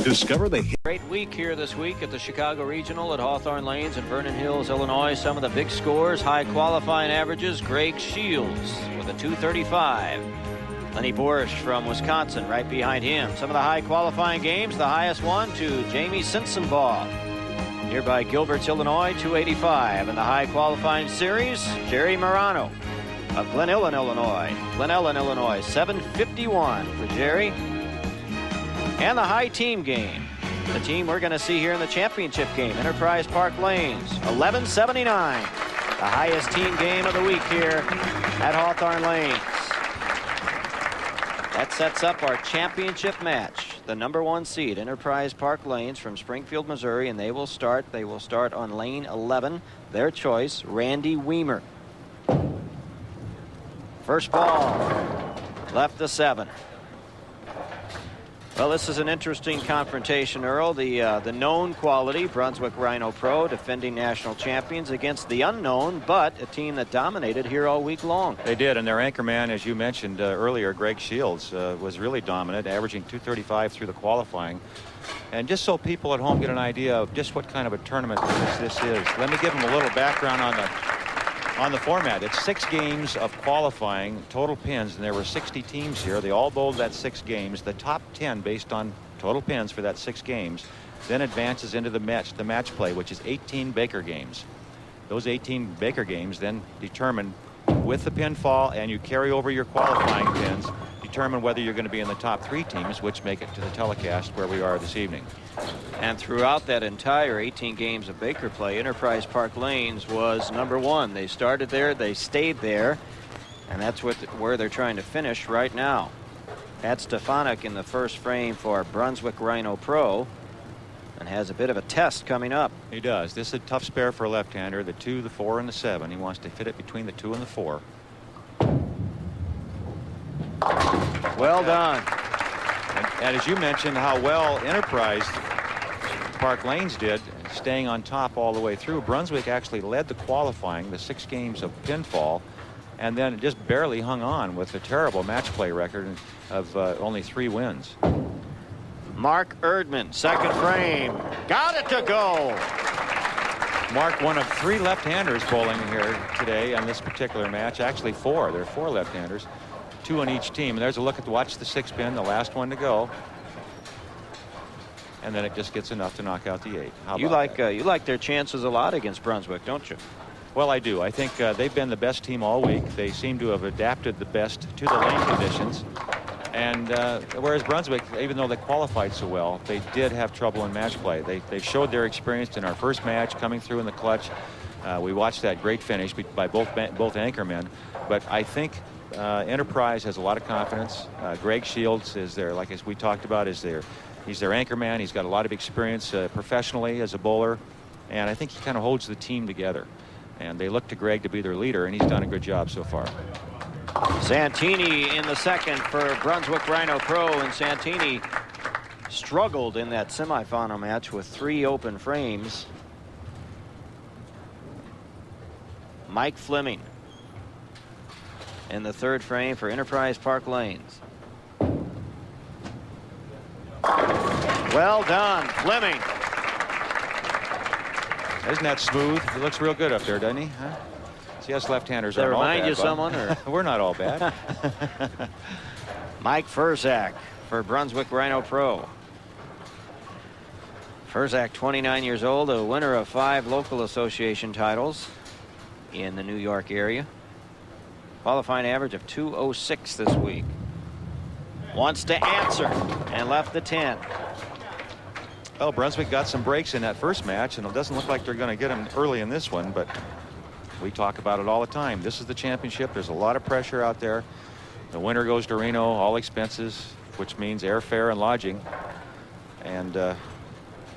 Discover the
great week here this week at the Chicago Regional at Hawthorn Lanes in Vernon Hills, Illinois. Some of the big scores, high qualifying averages. Greg Shields with a 235. Lenny Borsch from Wisconsin right behind him. Some of the high qualifying games, the highest one to Jamie Sensenbaugh. Nearby Gilbert's, Illinois, 285. In the high qualifying series, Jerry Morano of Glen Ellen, Illinois, 751 for Jerry. And the high team game, the team we're going to see here in the championship game, Enterprise Park Lanes, 1179. The highest team game of the week here at Hawthorn Lanes. That sets up our championship match. The #1 seed, Enterprise Park Lanes from Springfield, Missouri, and they will start on lane 11. Their choice, Randy Wiemer. First ball, left to 7. Well, this is an interesting confrontation, Earl. The known quality, Brunswick Rhino Pro, defending national champions, against the unknown, but a team that dominated here all week long.
They did, and their anchorman, as you mentioned earlier, Greg Shields, was really dominant, averaging 235 through the qualifying. And just so people at home get an idea of just what kind of a tournament this is, let me give them a little background on the format. It's 6 games of qualifying, total pins, and there were 60 teams here. They all bowled that 6 games. The top 10, based on total pins for that 6 games, then advances into the match play, which is 18 Baker games. Those 18 Baker games then determine, with the pinfall, and you carry over your qualifying pins, determine whether you're going to be in the top 3 teams, which make it to the telecast where we are this evening.
And throughout that entire 18 games of Baker play, Enterprise Park Lanes was #1. They started there, they stayed there, and that's where they're trying to finish right now. That's Stefanik in the first frame for Brunswick Rhino Pro. has a bit of a test coming up.
He does. This is a tough spare for a left-hander. The 2, the 4, and the 7. He wants to fit it between the 2 and the 4.
Well done.
And as you mentioned, how well Enterprise Park Lanes did, staying on top all the way through. Brunswick actually led the qualifying, the 6 games of pinfall, and then just barely hung on with a terrible match play record of only 3 wins.
Mark Erdman, second frame. Got it to go.
Mark, one of 3 left-handers bowling here today on this particular match. Actually 4. There are 4 left-handers, 2 on each team. And there's a look at watch the 6 pin, the last one to go. And then it just gets enough to knock out the 8.
You like their chances a lot against Brunswick, don't you?
Well, I do. I think they've been the best team all week. They seem to have adapted the best to the lane conditions. And whereas Brunswick, even though they qualified so well, they did have trouble in match play. They showed their experience in our first match, coming through in the clutch. We watched that great finish by both anchormen. But I think Enterprise has a lot of confidence. Greg Shields is there, like as we talked about, he's their anchorman. He's got a lot of experience professionally as a bowler. And I think he kind of holds the team together. And they look to Greg to be their leader, and he's done a good job so far.
Santini in the second for Brunswick Rhino Pro, and Santini struggled in that semifinal match with 3 open frames. Mike Fleming in the 3rd frame for Enterprise Park Lanes. Well done, Fleming.
Isn't that smooth? He looks real good up there, doesn't he? Huh? See, us left-handers aren't all bad.
Remind you someone? Or?
We're not all bad.
Mike Furzak for Brunswick Rhino Pro. Furzak, 29 years old, a winner of 5 local association titles in the New York area. Qualifying average of 206 this week. Wants to answer and left the 10.
Well, Brunswick got some breaks in that first match, and it doesn't look like they're going to get them early in this one, but we talk about it all the time. This is the championship. There's a lot of pressure out there. The winner goes to Reno, all expenses, which means airfare and lodging. And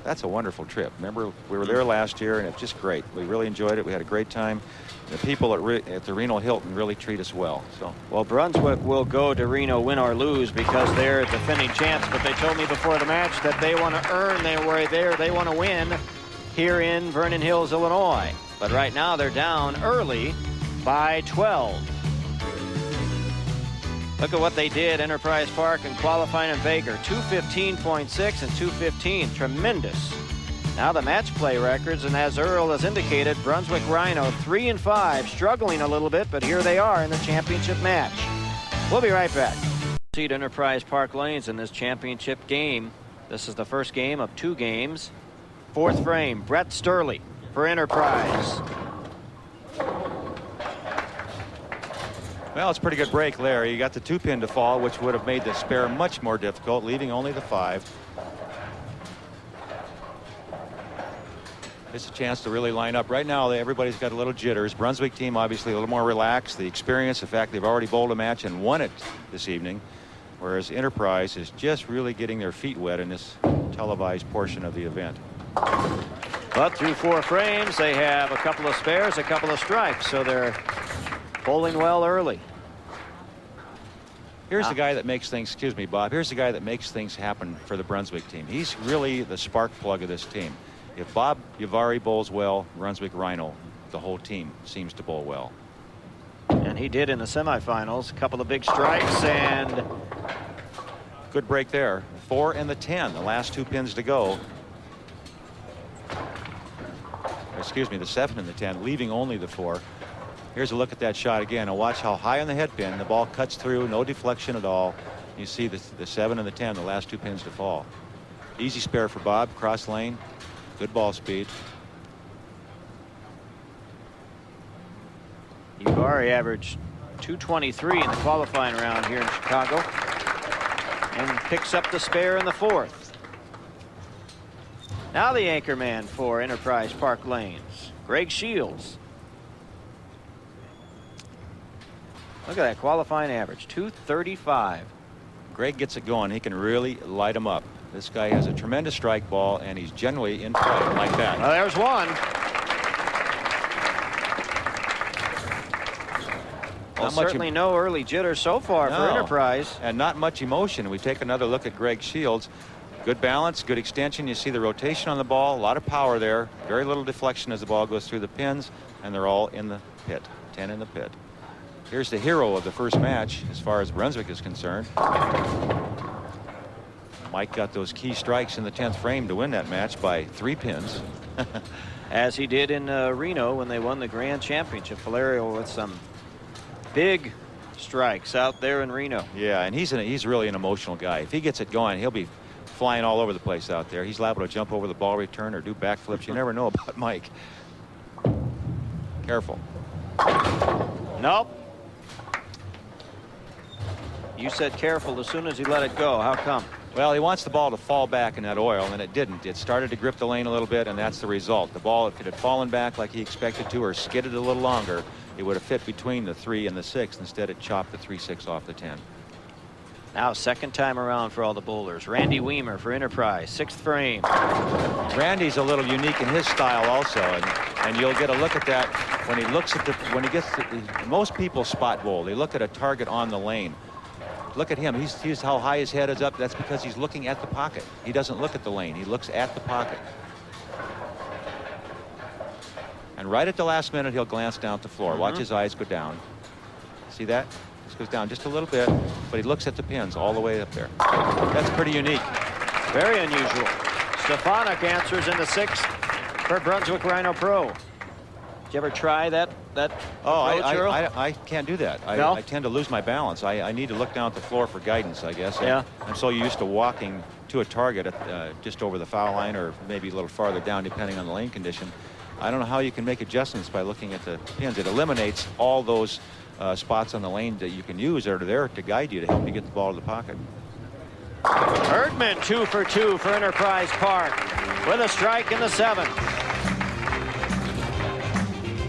that's a wonderful trip. Remember, we were there last year, and it's just great. We really enjoyed it. We had a great time. The people at the Reno Hilton really treat us well. Well,
Brunswick will go to Reno, win or lose, because they're defending champs. But they told me before the match that they want to earn their way there. They want to win here in Vernon Hills, Illinois. But right now they're down early by 12. Look at what they did, Enterprise Park and qualifying in Baker. 215.6 and 215. Tremendous. Now the match play records, and as Earl has indicated, Brunswick Rhino 3-5, struggling a little bit, but here they are in the championship match. We'll be right back. Seed Enterprise Park Lanes in this championship game. This is the first game of 2 games. 4th frame, Brett Sturley for Enterprise.
well, it's a pretty good break, Larry. You got the 2 pin to fall, which would have made the spare much more difficult, leaving only the 5. It's a chance to really line up. Right now, everybody's got a little jitters. Brunswick team obviously a little more relaxed. The experience, the fact they've already bowled a match and won it this evening, whereas Enterprise is just really getting their feet wet in this televised portion of the event.
But through 4 frames, they have a couple of spares, a couple of strikes, so they're bowling well early.
Here's the guy that makes things, excuse me, Bob, here's the guy that makes things happen for the Brunswick team. He's really the spark plug of this team. If Bob Yavari bowls well, Brunswick Rhino, the whole team seems to bowl well.
And he did in the semifinals. A couple of big strikes and
good break there. 4 and the 10, the last 2 pins to go. Excuse me, the 7 and the 10, leaving only the 4. Here's a look at that shot again, and watch how high on the head pin the ball cuts through, no deflection at all. You see the 7 and the 10, the last 2 pins to fall. Easy spare for Bob, cross lane. Good ball speed.
Yavari averaged 223 in the qualifying round here in Chicago, and picks up the spare in the 4th. Now the anchorman for Enterprise Park Lanes, Greg Shields. Look at that qualifying average, 235.
Greg gets it going. He can really light them up. This guy has a tremendous strike ball, and he's generally in play like that.
Well, there's one. Well, certainly no early jitter so far for Enterprise.
And not much emotion. We take another look at Greg Shields. Good balance, good extension. You see the rotation on the ball, a lot of power there. Very little deflection as the ball goes through the pins, and they're all in the pit. 10 in the pit. Here's the hero of the first match as far as Brunswick is concerned. Mike got those key strikes in the 10th frame to win that match by 3 pins.
As he did in Reno when they won the Grand Championship. Faliero with some big strikes out there in Reno.
Yeah, and he's really an emotional guy. If he gets it going, he'll be flying all over the place out there. He's liable to jump over the ball return or do backflips. You never know about Mike. Careful.
Nope. You said careful as soon as he let it go. How come?
Well, he wants the ball to fall back in that oil, and it didn't. It started to grip the lane a little bit, and that's the result. The ball, if it had fallen back like he expected to or skidded a little longer, it would have fit between the 3 and the 6. Instead, it chopped the 3-6 off the 10.
Now, second time around for all the bowlers. Randy Wiemer for Enterprise, 6th frame.
Randy's a little unique in his style also, and you'll get a look at that when he looks at most people spot bowl. They look at a target on the lane. Look at him. He's how high his head is up. That's because he's looking at the pocket. He doesn't look at the lane. He looks at the pocket. And right at the last minute, he'll glance down at the floor. Watch his eyes go down. See that? This goes down just a little bit, but he looks at the pins all the way up there. That's pretty unique.
Very unusual. Stefanik answers in the 6th for Brunswick Rhino Pro. Did you ever try that
I can't do that.
No?
I tend to lose my balance. I need to look down at the floor for guidance, I guess.
Yeah.
I'm so used to walking to a target at, just over the foul line or maybe a little farther down depending on the lane condition. I don't know how you can make adjustments by looking at the pins. It eliminates all those spots on the lane that you can use that are there to guide you to help you get the ball to the pocket.
Erdman 2 for 2 for Enterprise Park with a strike in the 7th.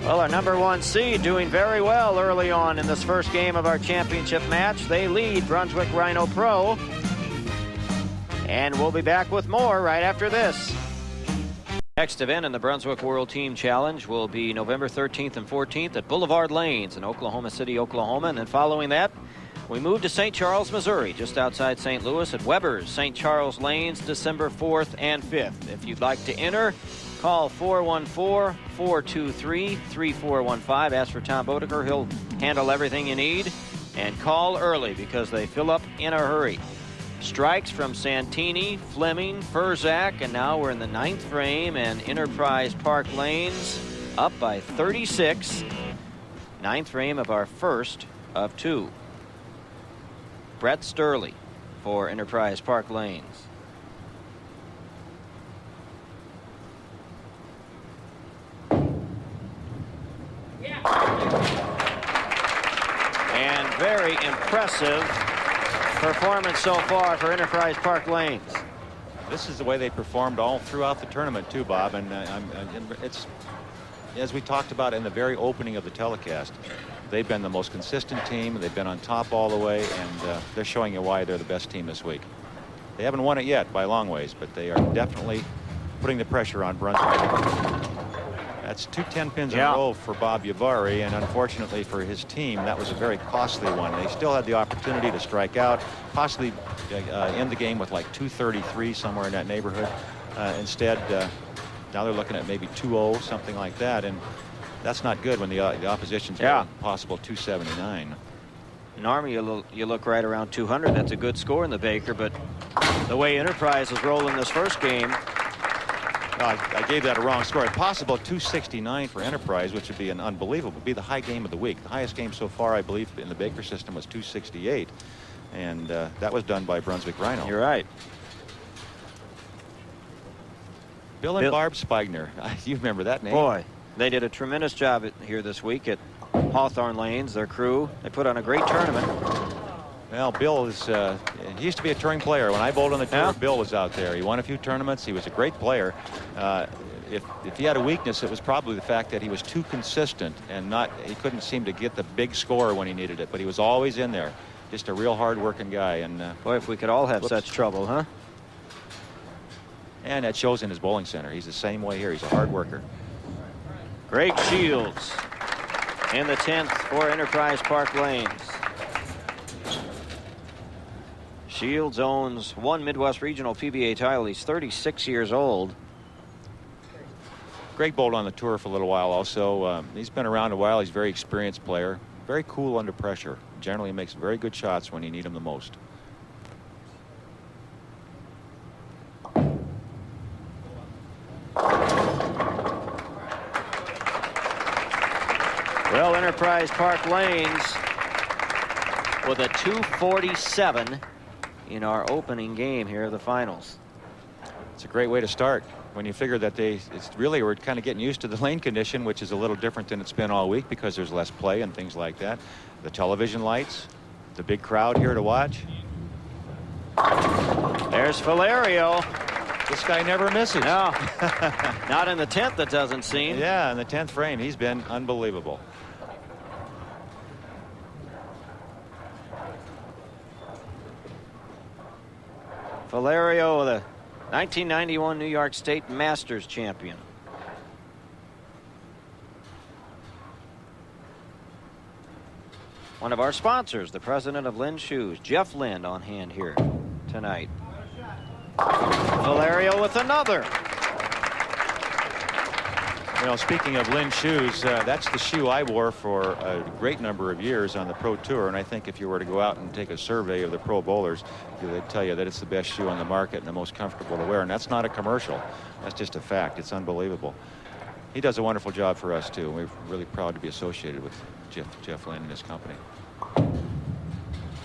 Well, our number 1 seed doing very well early on in this first game of our championship match. They lead Brunswick Rhino Pro. And we'll be back with more right after this. Next event in the Brunswick World Team Challenge will be November 13th and 14th at Boulevard Lanes in Oklahoma City, Oklahoma. And then following that, we move to St. Charles, Missouri, just outside St. Louis at Weber's St. Charles Lanes, December 4th and 5th. If you'd like to enter, call 414-423-3415. Ask for Tom Bodeker. He'll handle everything you need. And call early because they fill up in a hurry. Strikes from Santini, Fleming, Furzak, and now we're in the 9th frame, and Enterprise Park Lanes up by 36. 9th frame of our first of 2. Brett Sturley for Enterprise Park Lanes. And very impressive performance so far for Enterprise Park Lanes.
This is the way they performed all throughout the tournament too, Bob, and it's as we talked about in the very opening of the telecast. They've been the most consistent team. They've been on top all the way, and they're showing you why they're the best team this week. They haven't won it yet by long ways, but they are definitely putting the pressure on Brunswick. That's 2 10 pins in a row for Bob Yavari, and unfortunately for his team, that was a very costly one. They still had the opportunity to strike out, possibly end the game with like 233 somewhere in that neighborhood. Instead, now they're looking at maybe 2-0, something like that, and that's not good when the opposition's got possible 279.
Normally you look right around 200. That's a good score in the Baker, but the way Enterprise is rolling this first game.
I gave that a wrong score. Possible 269 for Enterprise, which would be an unbelievable, be the high game of the week. The highest game so far, I believe, in the Baker system was 268, and that was done by Brunswick Rhino.
You're right.
Bill and Barb Spigner. You remember that name?
Boy, they did a tremendous job here this week at Hawthorn Lanes. Their crew, they put on a great tournament.
Well, Bill is, he used to be a touring player. When I bowled on the tour, Bill was out there. He won a few tournaments. He was a great player. If he had a weakness, it was probably the fact that he was too consistent and he couldn't seem to get the big score when he needed it, but he was always in there. Just a real hard-working guy. And
boy, if we could all have such trouble, huh?
And that shows in his bowling center. He's the same way here. He's a hard worker.
Greg Shields in the 10th for Enterprise Park Lanes. Shields owns one Midwest Regional PBA title. He's 36 years old.
Greg bowled on the tour for a little while also. He's been around a while. He's a very experienced player. Very cool under pressure. Generally makes very good shots when you need them the most.
Well, Enterprise Park Lanes with a 247 in our opening game here of the finals.
It's a great way to start when you figure that we're kind of getting used to the lane condition, which is a little different than it's been all week because there's less play and things like that. The television lights, the big crowd here to watch.
There's Faliero.
This guy never misses.
No, not in the 10th, it doesn't seem.
Yeah, in the 10th frame, he's been unbelievable.
Faliero, the 1991 New York State Masters champion. One of our sponsors, the president of Lind Shoes, Jeff Lind, on hand here tonight. Faliero with another.
You know, speaking of Lind Shoes, that's the shoe I wore for a great number of years on the Pro Tour, and I think if you were to go out and take a survey of the pro bowlers, they'd tell you that it's the best shoe on the market and the most comfortable to wear, and that's not a commercial. That's just a fact. It's unbelievable. He does a wonderful job for us too. We're really proud to be associated with Jeff Lind and his company.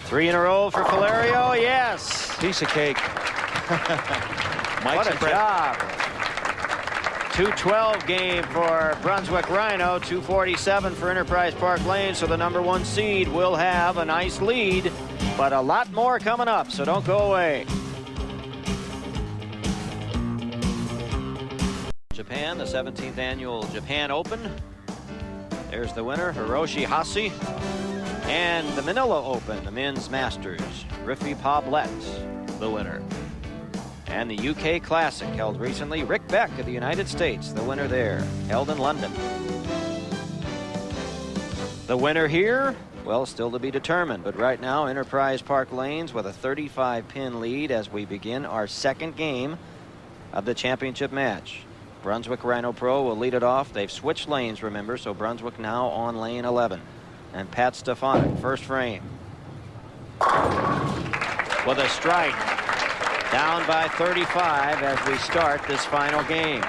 3 in a row for Faliero. Yes.
Piece of cake.
What a job. 212 game for Brunswick Rhino, 247 for Enterprise Park Lane, so the #1 seed will have a nice lead, but a lot more coming up, so don't go away. Japan, the 17th annual Japan Open. There's the winner, Hiroshi Hase. And the Manila Open, the men's masters, Riffy Poblet, the winner. And the UK Classic held recently, Rick Beck of the United States, the winner there, held in London. The winner here, well, still to be determined, but right now Enterprise Park Lanes with a 35-pin lead as we begin our second game of the championship match. Brunswick Rhino Pro will lead it off. They've switched lanes, remember, so Brunswick now on lane 11. And Pat Stefanik, first frame. With a strike. Down by 35 as we start this final game.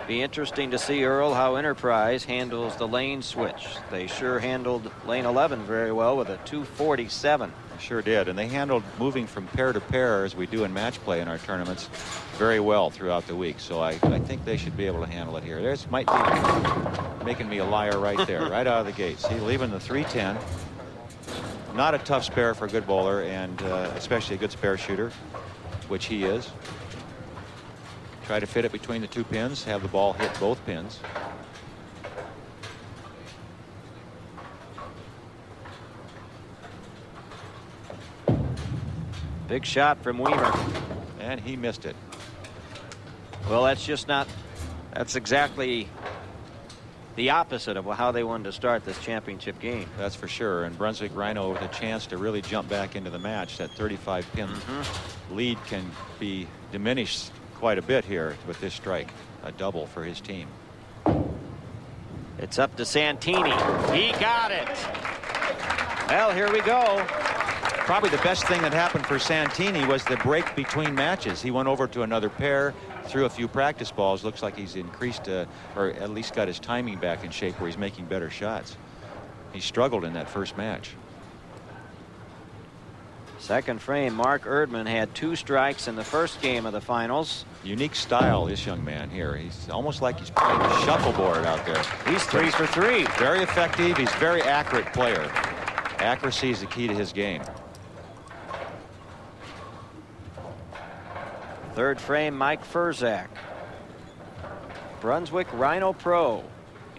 Be interesting to see, Earl, how Enterprise handles the lane switch. They sure handled lane 11 very well with a 247.
Sure did, and they handled moving from pair to pair as we do in match play in our tournaments very well throughout the week. So I think they should be able to handle it here. There's might be making me a liar right there, right out of the gate. See, leaving the 310. Not a tough spare for a good bowler, and especially a good spare shooter, which he is. Try to fit it between the 2 pins, have the ball hit both pins.
Big shot from Wiemer.
And he missed it.
Well, that's exactly the opposite of how they wanted to start this championship game.
That's for sure. And Brunswick Rhino with a chance to really jump back into the match. That 35-pin lead can be diminished quite a bit here with this strike. A double for his team.
It's up to Santini. He got it. Well, here we go.
Probably the best thing that happened for Santini was the break between matches. He went over to another pair, threw a few practice balls. Looks like he's increased or at least got his timing back in shape where he's making better shots. He struggled in that first match.
Second frame, Mark Erdman had 2 strikes in the first game of the finals.
Unique style, this young man here. He's almost like he's playing shuffleboard out there.
He's 3 for 3.
Very effective. He's a very accurate player. Accuracy is the key to his game.
Third frame, Mike Furzak. Brunswick Rhino Pro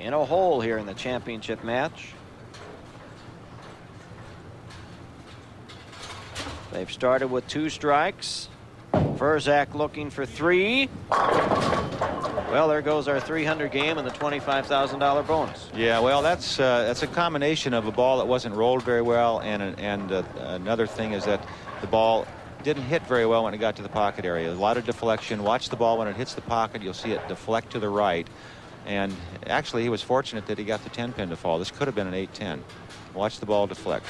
in a hole here in the championship match. They've started with 2 strikes. Furzak looking for 3. Well, there goes our 300 game and the $25,000 bonus.
Yeah, well, that's a combination of a ball that wasn't rolled very well, and another thing is that the ball didn't hit very well when it got to the pocket area. A lot of deflection. Watch the ball when it hits the pocket. You'll see it deflect to the right. And actually, he was fortunate that he got the 10 pin to fall. This could have been an 8-10. Watch the ball deflect.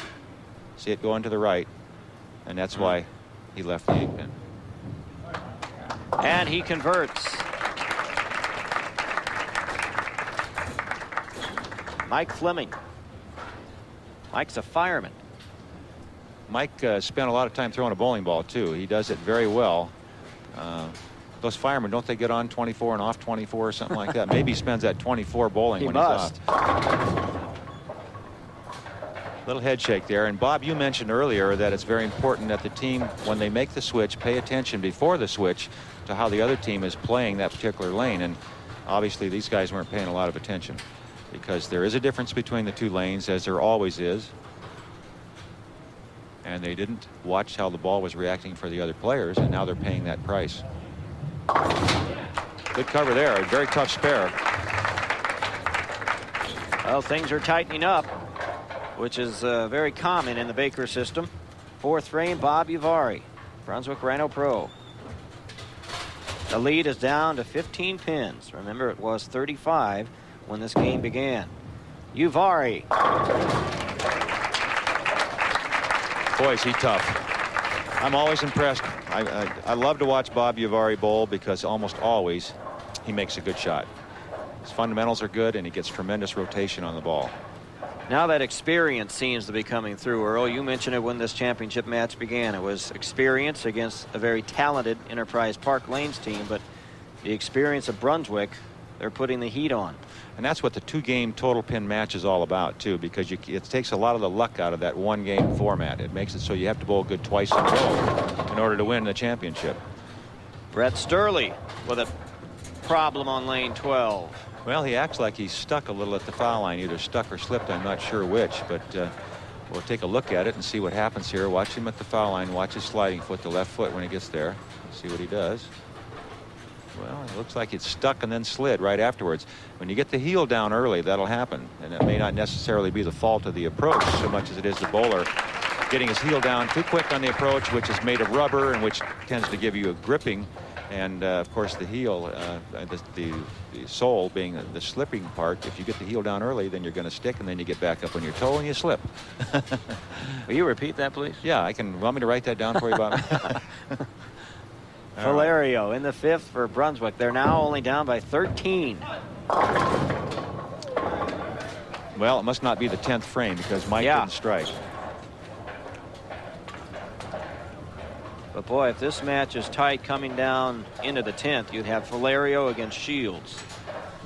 See it going to the right, and that's why he left the 8 pin.
And he converts. Mike Fleming. Mike's a fireman.
Mike spent a lot of time throwing a bowling ball too. He does it very well. Those firemen, don't they get on 24 and off 24 or something like that? Maybe he spends that 24 bowling when he's off. Little head shake there. And Bob, you mentioned earlier that it's very important that the team, when they make the switch, pay attention before the switch to how the other team is playing that particular lane. And obviously these guys weren't paying a lot of attention, because there is a difference between the 2 lanes, as there always is. And they didn't watch how the ball was reacting for the other players, and now they're paying that price. Good cover there. A very tough spare.
Well, things are tightening up, which is very common in the Baker system. 4th frame, Bob Uvari, Brunswick Rhino Pro. The lead is down to 15 pins. Remember, it was 35 when this game began. Uvari.
Boy, is he tough. I'm always impressed. I love to watch Bob Uvari bowl, because almost always he makes a good shot. His fundamentals are good, and he gets tremendous rotation on the ball.
Now that experience seems to be coming through, Earl. You mentioned it when this championship match began. It was experience against a very talented Enterprise Park Lanes team, but the experience of Brunswick, they're putting the heat on.
And that's what the 2-game total pin match is all about too, because it takes a lot of the luck out of that 1-game format. It makes it so you have to bowl good twice in a row in order to win the championship.
Brett Sturley with a problem on lane 12.
Well, he acts like he's stuck a little at the foul line, either stuck or slipped. I'm not sure which, but we'll take a look at it and see what happens here. Watch him at the foul line. Watch his sliding foot, the left foot, when he gets there. See what he does. Well, it looks like it's stuck and then slid right afterwards. When you get the heel down early, that'll happen. And it may not necessarily be the fault of the approach so much as it is the bowler getting his heel down too quick on the approach, which is made of rubber and which tends to give you a gripping. And of course the heel, the sole being the slipping part, if you get the heel down early, then you're going to stick, and then you get back up on your toe and you slip.
Will you repeat that, please?
Yeah, I can. Want me to write that down for you, Bob?
Faliero in the 5th for Brunswick. They're now only down by 13.
Well, it must not be the 10th frame, because Mike didn't strike.
But boy, if this match is tight coming down into the 10th, you'd have Faliero against Shields.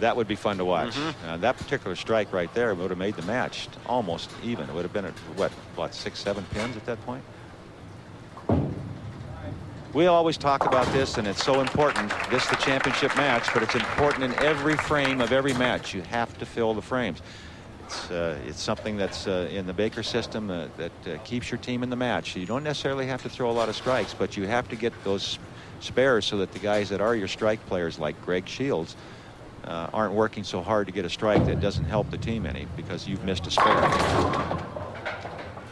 That would be fun to watch. That particular strike right there would have made the match almost even. It would have been at what 6-7 pins at that point. We always talk about this, and it's so important. This is the championship match, but it's important in every frame of every match. You have to fill the frames. It's something that's in the Baker system that keeps your team in the match. You don't necessarily have to throw a lot of strikes, but you have to get those spares so that the guys that are your strike players, like Greg Shields, aren't working so hard to get a strike that doesn't help the team any, because you've missed a spare.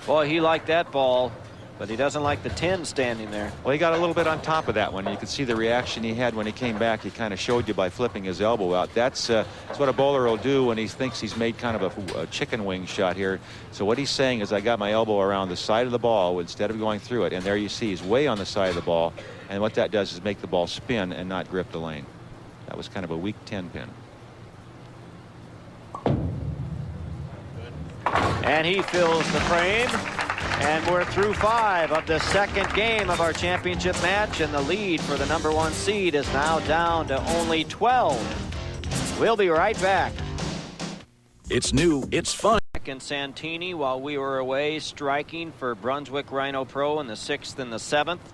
Boy, he liked that ball, but he doesn't like the 10 standing there.
Well, he got a little bit on top of that one. You could see the reaction he had when he came back. He kind of showed you by flipping his elbow out. That's what a bowler will do when he thinks he's made kind of a chicken wing shot here. So what he's saying is, I got my elbow around the side of the ball instead of going through it. And there you see he's way on the side of the ball. And what that does is make the ball spin and not grip the lane. That was kind of a weak 10 pin.
And he fills the frame. And we're through 5 of the 2nd game of our championship match, and the lead for the #1 seed is now down to only 12. We'll be right back.
It's new, it's fun.
And Santini, while we were away, striking for Brunswick Rhino Pro in the 6th and the 7th.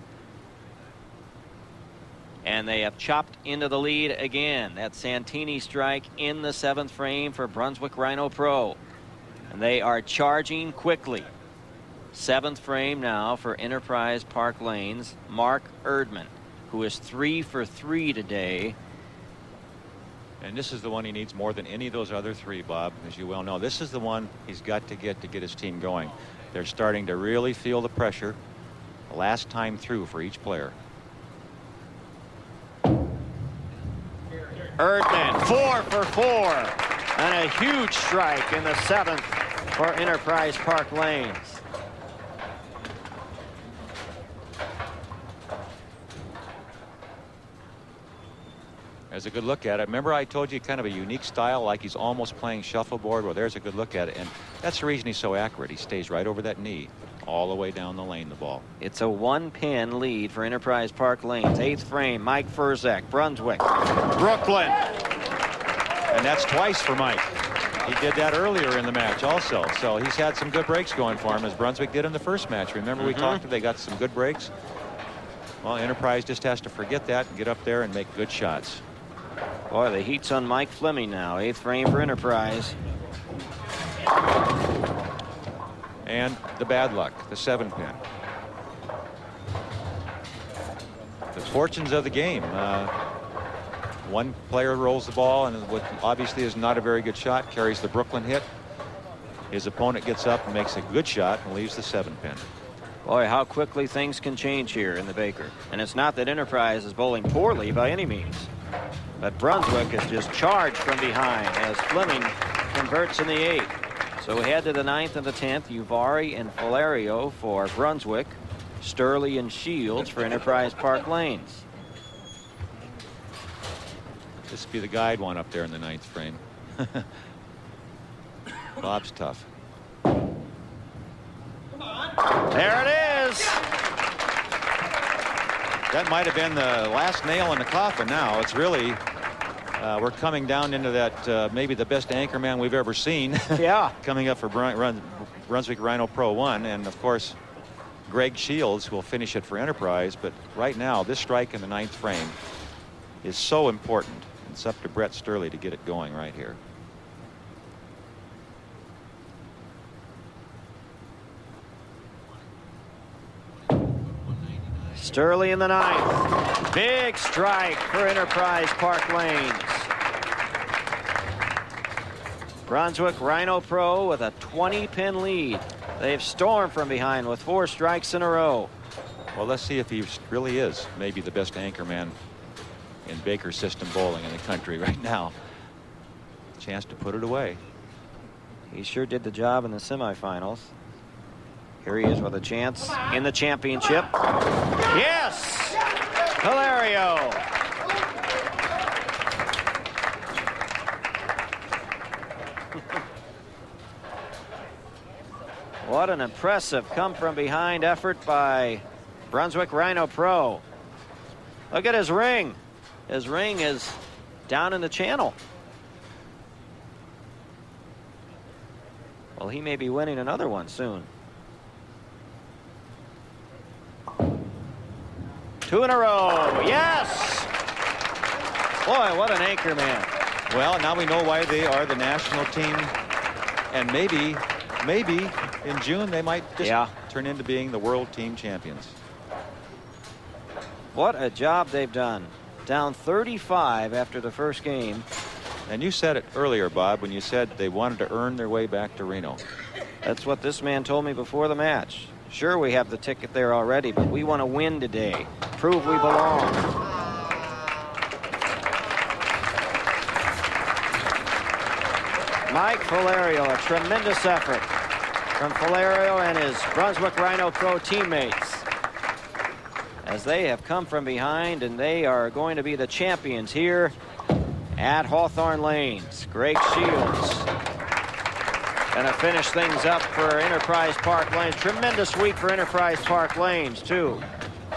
And they have chopped into the lead again. That Santini strike in the 7th frame for Brunswick Rhino Pro. And they are charging quickly. Seventh frame now for Enterprise Park Lanes, Mark Erdman, who is 3 for 3 today.
And this is the one he needs more than any of those other three, Bob, as you well know. This is the one he's got to get his team going. They're starting to really feel the pressure the last time through for each player.
Erdman 4 for 4 and a huge strike in the seventh for Enterprise Park Lanes.
There's a good look at it. Remember I told you kind of a unique style, like he's almost playing shuffleboard? Well, there's a good look at it, and that's the reason he's so accurate. He stays right over that knee all the way down the lane, the ball.
It's a 1-pin lead for Enterprise Park Lanes. Eighth frame, Mike Furzak, Brunswick, Brooklyn.
And that's twice for Mike. He did that earlier in the match also. So he's had some good breaks going for him, as Brunswick did in the first match. Remember we talked, they got some good breaks? Well, Enterprise just has to forget that and get up there and make good shots.
Boy, the heat's on Mike Fleming now. Eighth frame for Enterprise.
And the bad luck, the 7-pin. The fortunes of the game. One player rolls the ball, and what obviously is not a very good shot, carries the Brooklyn hit. His opponent gets up and makes a good shot and leaves the 7-pin.
Boy, how quickly things can change here in the Baker. And it's not that Enterprise is bowling poorly by any means, but Brunswick is just charged from behind as Fleming converts in the 8th. So we head to the 9th and the 10th. Uvari and Faliero for Brunswick. Sturley and Shields for Enterprise Park Lanes.
This would be the guide one up there in the 9th frame. Bob's tough.
There it is.
That might have been the last nail in the coffin now. It's really, we're coming down into that maybe the best anchorman we've ever seen.
Yeah.
Coming up for Brunswick Rhino Pro 1. And of course, Greg Shields will finish it for Enterprise. But right now, this strike in the 9th frame is so important. It's up to Brett Sturley to get it going right here.
Sturley in the 9th. Big strike for Enterprise Park Lanes. Brunswick Rhino Pro with a 20-pin lead. They've stormed from behind with 4 strikes in a row.
Well, let's see if he really is maybe the best anchorman in Baker system bowling in the country right now. Chance to put it away.
He sure did the job in the semifinals. Here he is with a chance in the championship. Yes! Faliero. What an impressive come from behind effort by Brunswick Rhino Pro. Look at his ring. His ring is down in the channel. Well, he may be winning another one soon. 2 in a row. Yes! Boy, what an anchor man.
Well, now we know why they are the national team. And maybe in June they might just turn into being the world team champions.
What a job they've done. Down 35 after the first game.
And you said it earlier, Bob, when you said they wanted to earn their way back to Reno.
That's what this man told me before the match. Sure, we have the ticket there already, but we want to win today. Prove we belong. Mike Faliero, a tremendous effort from Faliero and his Brunswick Rhino Pro teammates, as they have come from behind, and they are going to be the champions here at Hawthorn Lanes. Greg Shields going to finish things up for Enterprise Park Lanes. Tremendous week for Enterprise Park Lanes, too.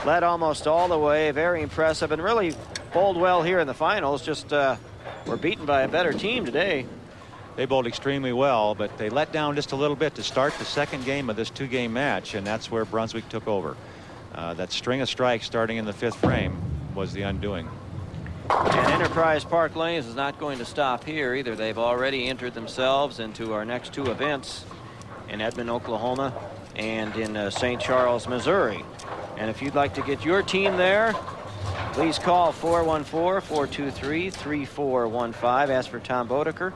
Led almost all the way. Very impressive, and really bowled well here in the finals. Just were beaten by a better team today.
They bowled extremely well, but they let down just a little bit to start the second game of this 2-game match, and that's where Brunswick took over. That string of strikes starting in the 5th frame was the undoing.
And Enterprise Park Lanes is not going to stop here either. They've already entered themselves into our next 2 events in Edmond, Oklahoma, and in St. Charles, Missouri. And if you'd like to get your team there, please call 414-423-3415. Ask for Tom Bodeker.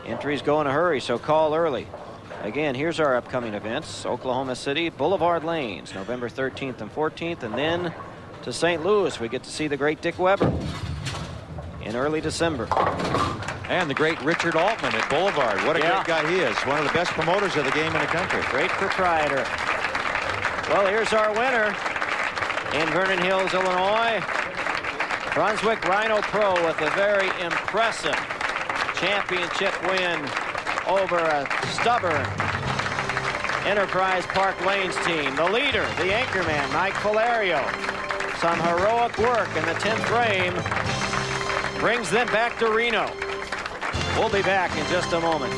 Entries go in a hurry, so call early. Again, here's our upcoming events. Oklahoma City, Boulevard Lanes, November 13th and 14th. And then to St. Louis, we get to see the great Dick Weber in early December.
And the great Richard Altman at Boulevard. What a great guy he is. One of the best promoters of the game in the country.
Great proprietor. Well, here's our winner in Vernon Hills, Illinois. Brunswick Rhino Pro with a very impressive championship win over a stubborn Enterprise Park Lanes team. The leader, the anchorman, Mike Faliero. Some heroic work in the 10th frame brings them back to Reno. We'll be back in just a moment.